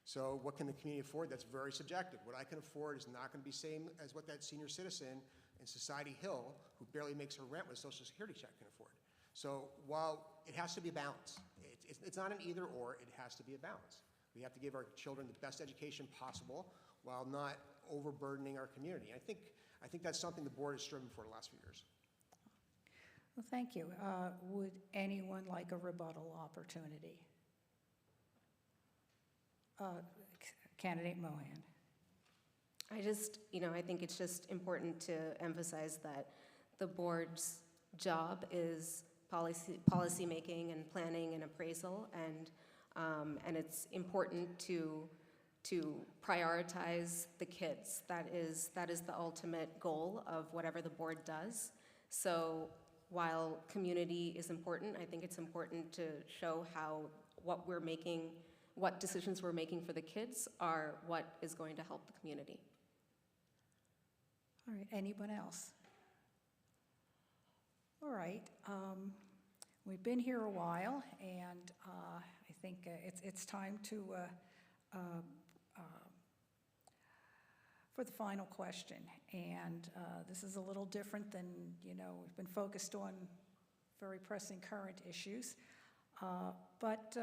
So what can the community afford? That's very subjective. What I can afford is not going to be the same as what that senior citizen in Society Hill, who barely makes her rent with a Social Security check, can afford. So while it has to be a balance, it's not an either or, it has to be a balance. We have to give our children the best education possible while not overburdening our community. I think that's something the board has striven for the last few years. Well, thank you. Would anyone like a rebuttal opportunity? Candidate Mohan. I think it's just important to emphasize that the board's job is policy making and planning and appraisal, and it's important to prioritize the kids. That is the ultimate goal of whatever the board does. So while community is important, I think it's important to show how what decisions we're making for the kids are what is going to help the community. All right, anyone else? All right, we've been here a while, and I think it's time to for the final question. And this is a little different than, we've been focused on very pressing current issues, but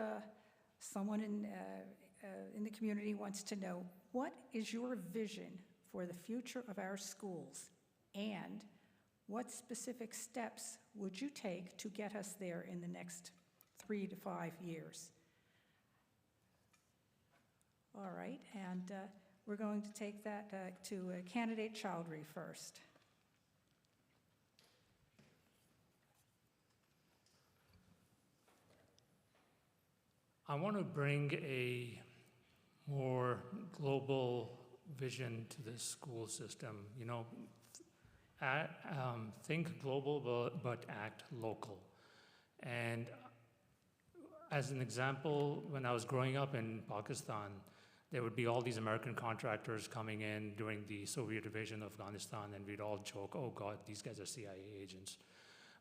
someone in the community wants to know, what is your vision for the future of our schools, and what specific steps would you take to get us there in the next 3 to 5 years? All right, and we're going to take that to candidate Chowdhury first. I want to bring a more global vision to the school system. Think global, but act local. And as an example, when I was growing up in Pakistan, there would be all these American contractors coming in during the Soviet invasion of Afghanistan, and we'd all joke, oh God, these guys are CIA agents.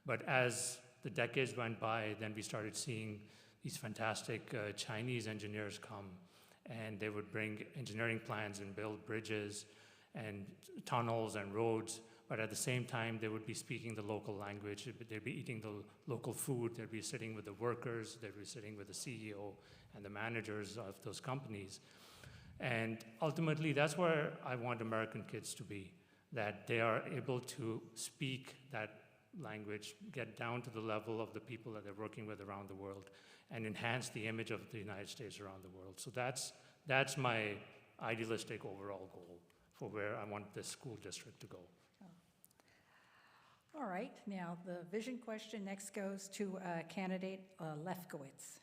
But as the decades went by, then we started seeing these fantastic Chinese engineers come, and they would bring engineering plans and build bridges and tunnels and roads, but at the same time, they would be speaking the local language, they'd be eating the local food, they'd be sitting with the workers, they'd be sitting with the CEO and the managers of those companies. And ultimately, that's where I want American kids to be, that they are able to speak that language, get down to the level of the people that they're working with around the world, and enhance the image of the United States around the world. So that's my idealistic overall goal for where I want this school district to go. All right, now the vision question next goes to candidate Lefkowitz.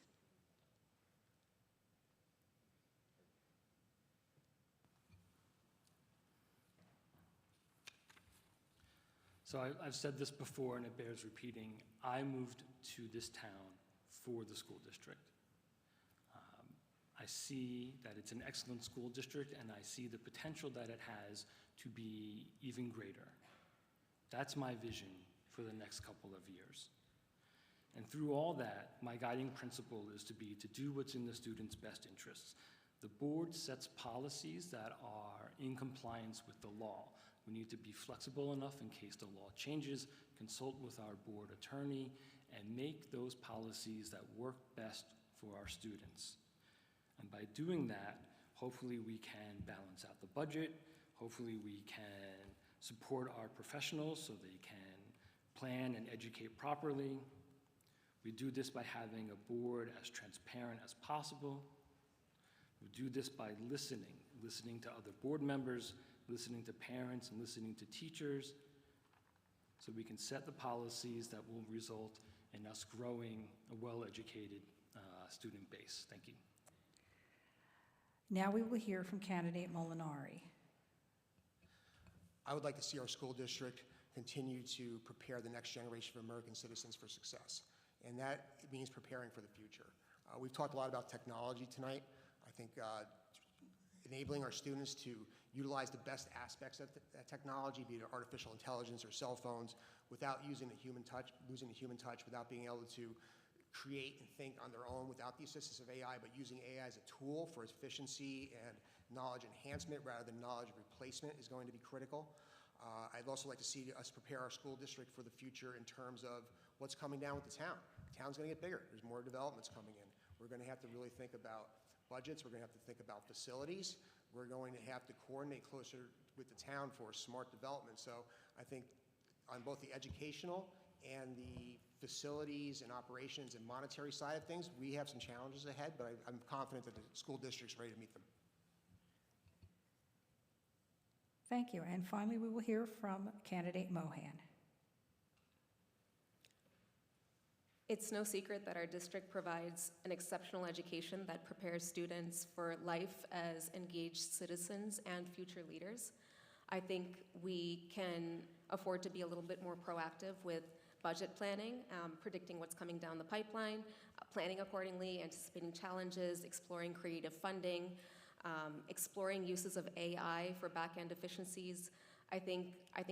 So I've said this before, and it bears repeating. I moved to this town for the school district. I see that it's an excellent school district, and I see the potential that it has to be even greater. That's my vision for the next couple of years. And through all that, my guiding principle is to do what's in the students' best interests. The board sets policies that are in compliance with the law. We need to be flexible enough in case the law changes, consult with our board attorney, and make those policies that work best for our students. And by doing that, hopefully we can balance out the budget, hopefully we can support our professionals so they can plan and educate properly. We do this by having a board as transparent as possible. We do this by listening to other board members, listening to parents, and listening to teachers, so we can set the policies that will result in us growing a well-educated student base. Thank you. Now we will hear from candidate Molinari. I would like to see our school district continue to prepare the next generation of American citizens for success, and that means preparing for the future. We've talked a lot about technology tonight. I think enabling our students to utilize the best aspects of that technology, be it artificial intelligence or cell phones, without using the human touch, losing the human touch, without being able to create and think on their own without the assistance of AI, but using AI as a tool for efficiency and knowledge enhancement rather than knowledge replacement is going to be critical. I'd also like to see us prepare our school district for the future in terms of what's coming down with the town. The town's going to get bigger. There's more developments coming in. We're going to have to really think about budgets. We're going to have to think about facilities. We're going to have to coordinate closer with the town for smart development. So I think on both the educational and the facilities and operations and monetary side of things, we have some challenges ahead, but I'm confident that the school district's ready to meet them. Thank you. And finally, we will hear from candidate Mohan. It's no secret that our district provides an exceptional education that prepares students for life as engaged citizens and future leaders. I think we can afford to be a little bit more proactive with budget planning, predicting what's coming down the pipeline, planning accordingly, anticipating challenges, exploring creative funding, exploring uses of AI for back-end efficiencies. I think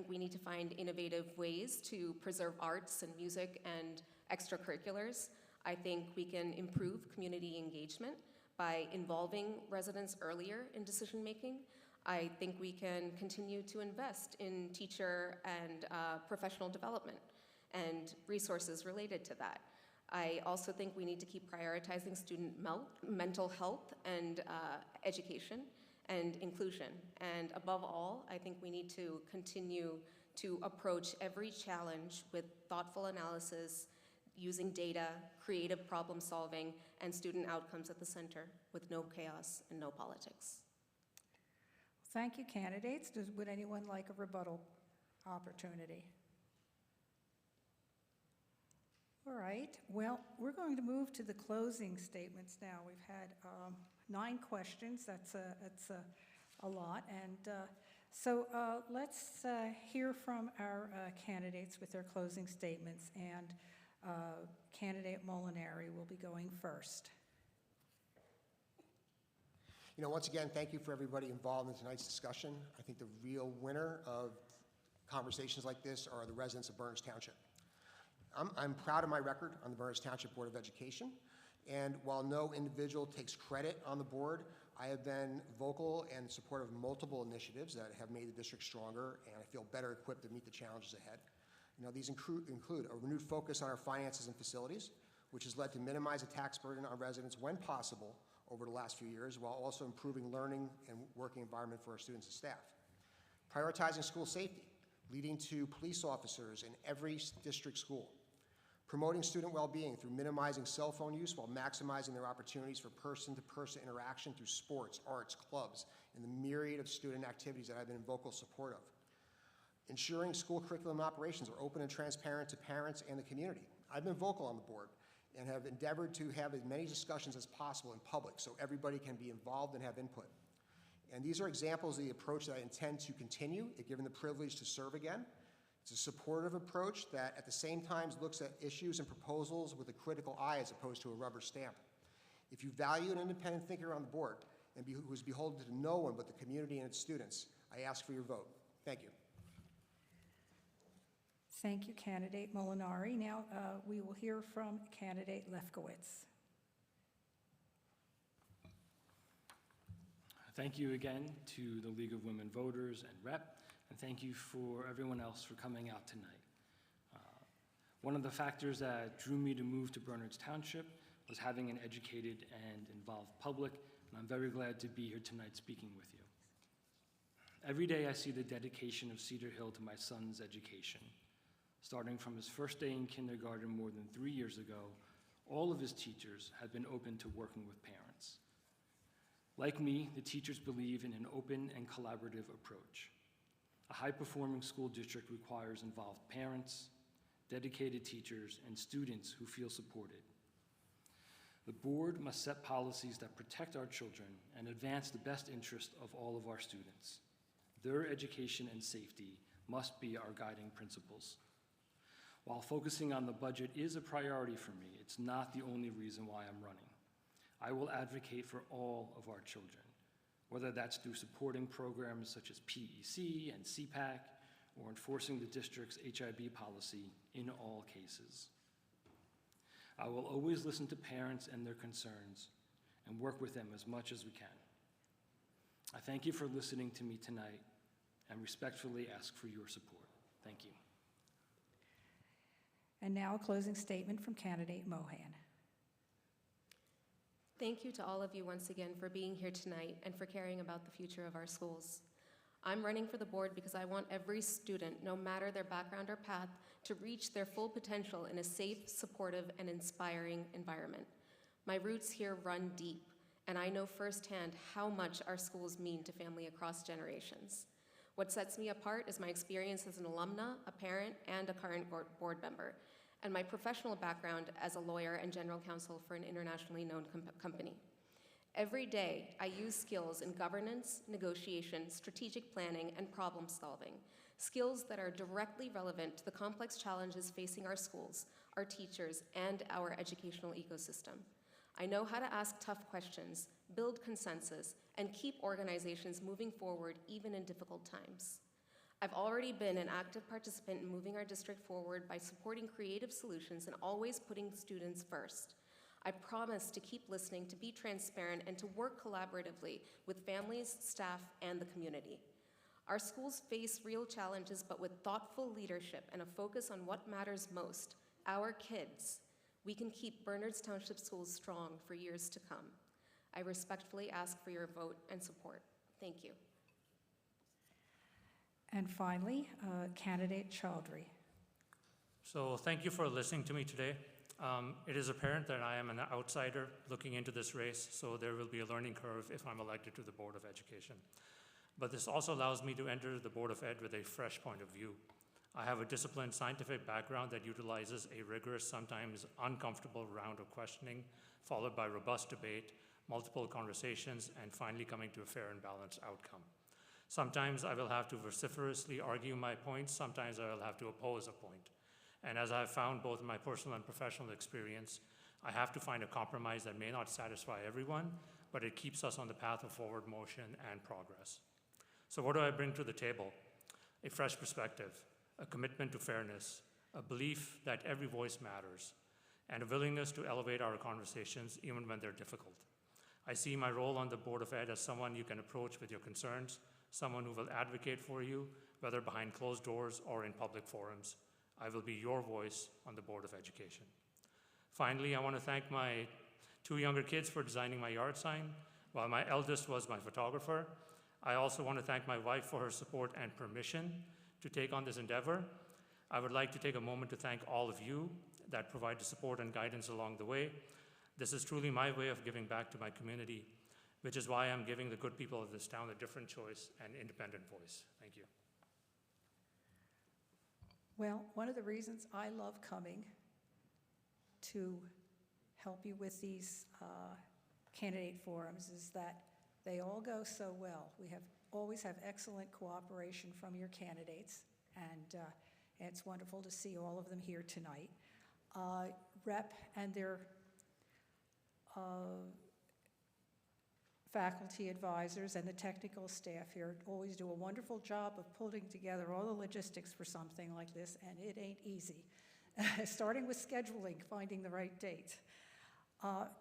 we need to find innovative ways to preserve arts and music and extracurriculars. I think we can improve community engagement by involving residents earlier in decision-making. I think we can continue to invest in teacher and professional development and resources related to that. I also think we need to keep prioritizing student mental health and education and inclusion. And above all, I think we need to continue to approach every challenge with thoughtful analysis, using data, creative problem solving, and student outcomes at the center with no chaos and no politics. Thank you, candidates. Would anyone like a rebuttal opportunity? All right. Well, we're going to move to the closing statements now. We've had 9 questions. That's a lot. And so let's hear from our candidates with their closing statements. And candidate Molinari will be going first. You know, once again, thank you for everybody involved in tonight's discussion. I think the real winner of conversations like this are the residents of Berners Township. I'm proud of my record on the Berners Township Board of Education, and while no individual takes credit on the board, I have been vocal and supportive of multiple initiatives that have made the district stronger, and I feel better equipped to meet the challenges ahead. You know, these include a renewed focus on our finances and facilities, which has led to minimize the tax burden on residents when possible over the last few years, while also improving learning and working environment for our students and staff. Prioritizing school safety, leading to police officers in every district school. Promoting student well-being through minimizing cell phone use while maximizing their opportunities for person-to-person interaction through sports, arts, clubs, and the myriad of student activities that I've been in vocal support of. Ensuring school curriculum operations are open and transparent to parents and the community. I've been vocal on the board and have endeavored to have as many discussions as possible in public so everybody can be involved and have input. And these are examples of the approach that I intend to continue, given the privilege to serve again. It's a supportive approach that at the same time looks at issues and proposals with a critical eye as opposed to a rubber stamp. If you value an independent thinker on the board and who is beholden to no one but the community and its students, I ask for your vote. Thank you. Thank you, candidate Molinari. Now we will hear from candidate Lefkowitz. Thank you again to the League of Women Voters and REP, and thank you for everyone else for coming out tonight. One of the factors that drew me to move to Bernards Township was having an educated and involved public, and I'm very glad to be here tonight speaking with you. Every day I see the dedication of Cedar Hill to my son's education. Starting from his first day in kindergarten more than 3 years ago, all of his teachers have been open to working with parents. Like me, the teachers believe in an open and collaborative approach. A high-performing school district requires involved parents, dedicated teachers, and students who feel supported. The board must set policies that protect our children and advance the best interest of all of our students. Their education and safety must be our guiding principles. While focusing on the budget is a priority for me, it's not the only reason why I'm running. I will advocate for all of our children, whether that's through supporting programs such as PEC and CPAC, or enforcing the district's HIB policy in all cases. I will always listen to parents and their concerns and work with them as much as we can. I thank you for listening to me tonight and respectfully ask for your support. Thank you. And now a closing statement from candidate Mohan. Thank you to all of you once again for being here tonight and for caring about the future of our schools. I'm running for the board because I want every student, no matter their background or path, to reach their full potential in a safe, supportive, and inspiring environment. My roots here run deep, and I know firsthand how much our schools mean to family across generations. What sets me apart is my experience as an alumna, a parent, and a current board member, and my professional background as a lawyer and general counsel for an internationally known company. Every day, I use skills in governance, negotiation, strategic planning, and problem solving, skills that are directly relevant to the complex challenges facing our schools, our teachers, and our educational ecosystem. I know how to ask tough questions, build consensus, and keep organizations moving forward even in difficult times. I've already been an active participant in moving our district forward by supporting creative solutions and always putting students first. I promise to keep listening, to be transparent, and to work collaboratively with families, staff, and the community. Our schools face real challenges, but with thoughtful leadership and a focus on what matters most, our kids, we can keep Bernards Township Schools strong for years to come. I respectfully ask for your vote and support. Thank you. And finally, candidate Chaudhry. So thank you for listening to me today. It is apparent that I am an outsider looking into this race, so there will be a learning curve if I'm elected to the Board of Education. But this also allows me to enter the Board of Ed with a fresh point of view. I have a disciplined scientific background that utilizes a rigorous, sometimes uncomfortable round of questioning, followed by robust debate, multiple conversations, and finally coming to a fair and balanced outcome. Sometimes I will have to vociferously argue my points, sometimes I will have to oppose a point. And as I've found both in my personal and professional experience, I have to find a compromise that may not satisfy everyone, but it keeps us on the path of forward motion and progress. So what do I bring to the table? A fresh perspective, a commitment to fairness, a belief that every voice matters, and a willingness to elevate our conversations even when they're difficult. I see my role on the Board of Ed as someone you can approach with your concerns, someone who will advocate for you, whether behind closed doors or in public forums. I will be your voice on the Board of Education. Finally, I want to thank my 2 younger kids for designing my yard sign, while my eldest was my photographer. I also want to thank my wife for her support and permission to take on this endeavor. I would like to take a moment to thank all of you that provide the support and guidance along the way. This is truly my way of giving back to my community, which is why I'm giving the good people of this town a different choice and independent voice. Thank you. Well, one of the reasons I love coming to help you with these candidate forums is that they all go so well. We always have excellent cooperation from your candidates, and It's wonderful to see all of them here tonight. Rep and their faculty advisors and the technical staff here always do a wonderful job of pulling together all the logistics for something like this, and it ain't easy. Starting with scheduling, finding the right date.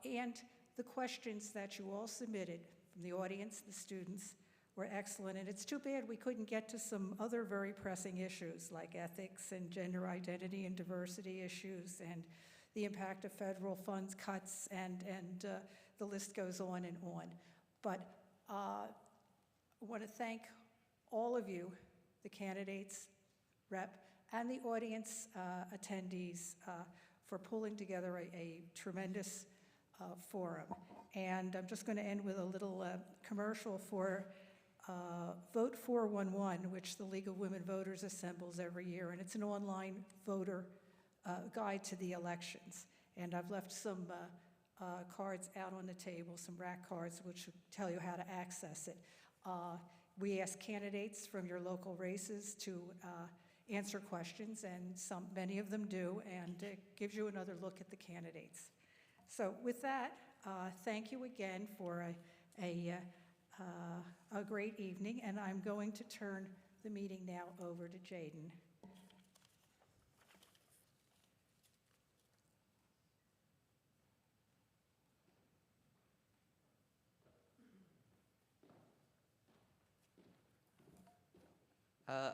And the questions that you all submitted from the audience, the students, were excellent, and it's too bad we couldn't get to some other very pressing issues like ethics and gender identity and diversity issues and the impact of federal funds cuts, and the list goes on and on. But I want to thank all of you, the candidates, rep, and the audience attendees for pulling together a tremendous forum. And I'm just going to end with a little commercial for Vote 411, which the League of Women Voters assembles every year, and it's an online voter guide to the elections. And I've left some cards out on the table, some rack cards, which will tell you how to access it. We ask candidates from your local races to answer questions, and many of them do, and it gives you another look at the candidates. So with that, thank you again for a great evening, and I'm going to turn the meeting now over to Jaden.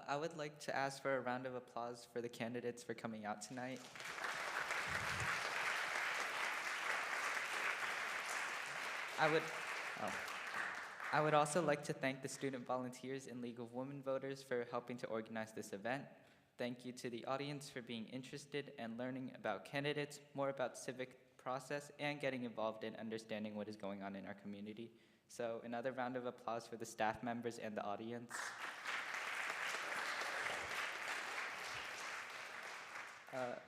I would like to ask for a round of applause for the candidates for coming out tonight. I would also like to thank the student volunteers in League of Women Voters for helping to organize this event. Thank you to the audience for being interested and learning about candidates, more about civic process, and getting involved in understanding what is going on in our community. So another round of applause for the staff members and the audience.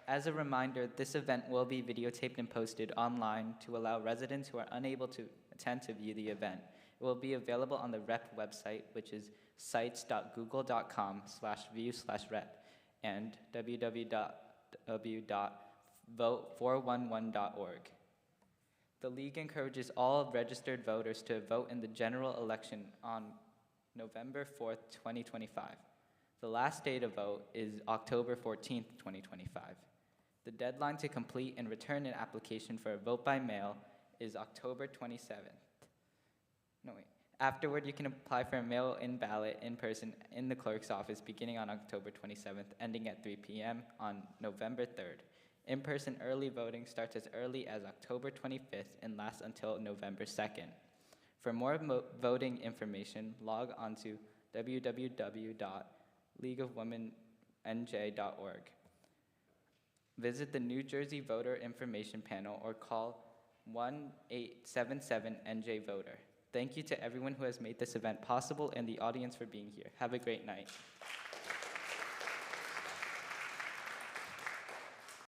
As a reminder, this event will be videotaped and posted online to allow residents who are unable to attend to view the event. It will be available on the REP website, which is sites.google.com/view/rep and www.vote411.org. The League encourages all registered voters to vote in the general election on November 4th, 2025. The last day to vote is October 14th, 2025. The deadline to complete and return an application for a vote by mail is October 27th. No, wait. Afterward, you can apply for a mail-in ballot in person in the clerk's office beginning on October 27th, ending at 3 p.m. on November 3rd. In-person early voting starts as early as October 25th and lasts until November 2nd. For more voting information, log on to www.leagueofwomennj.org. Visit the New Jersey Voter Information Panel or call 1-877-NJ-VOTER. Thank you to everyone who has made this event possible and the audience for being here. Have a great night.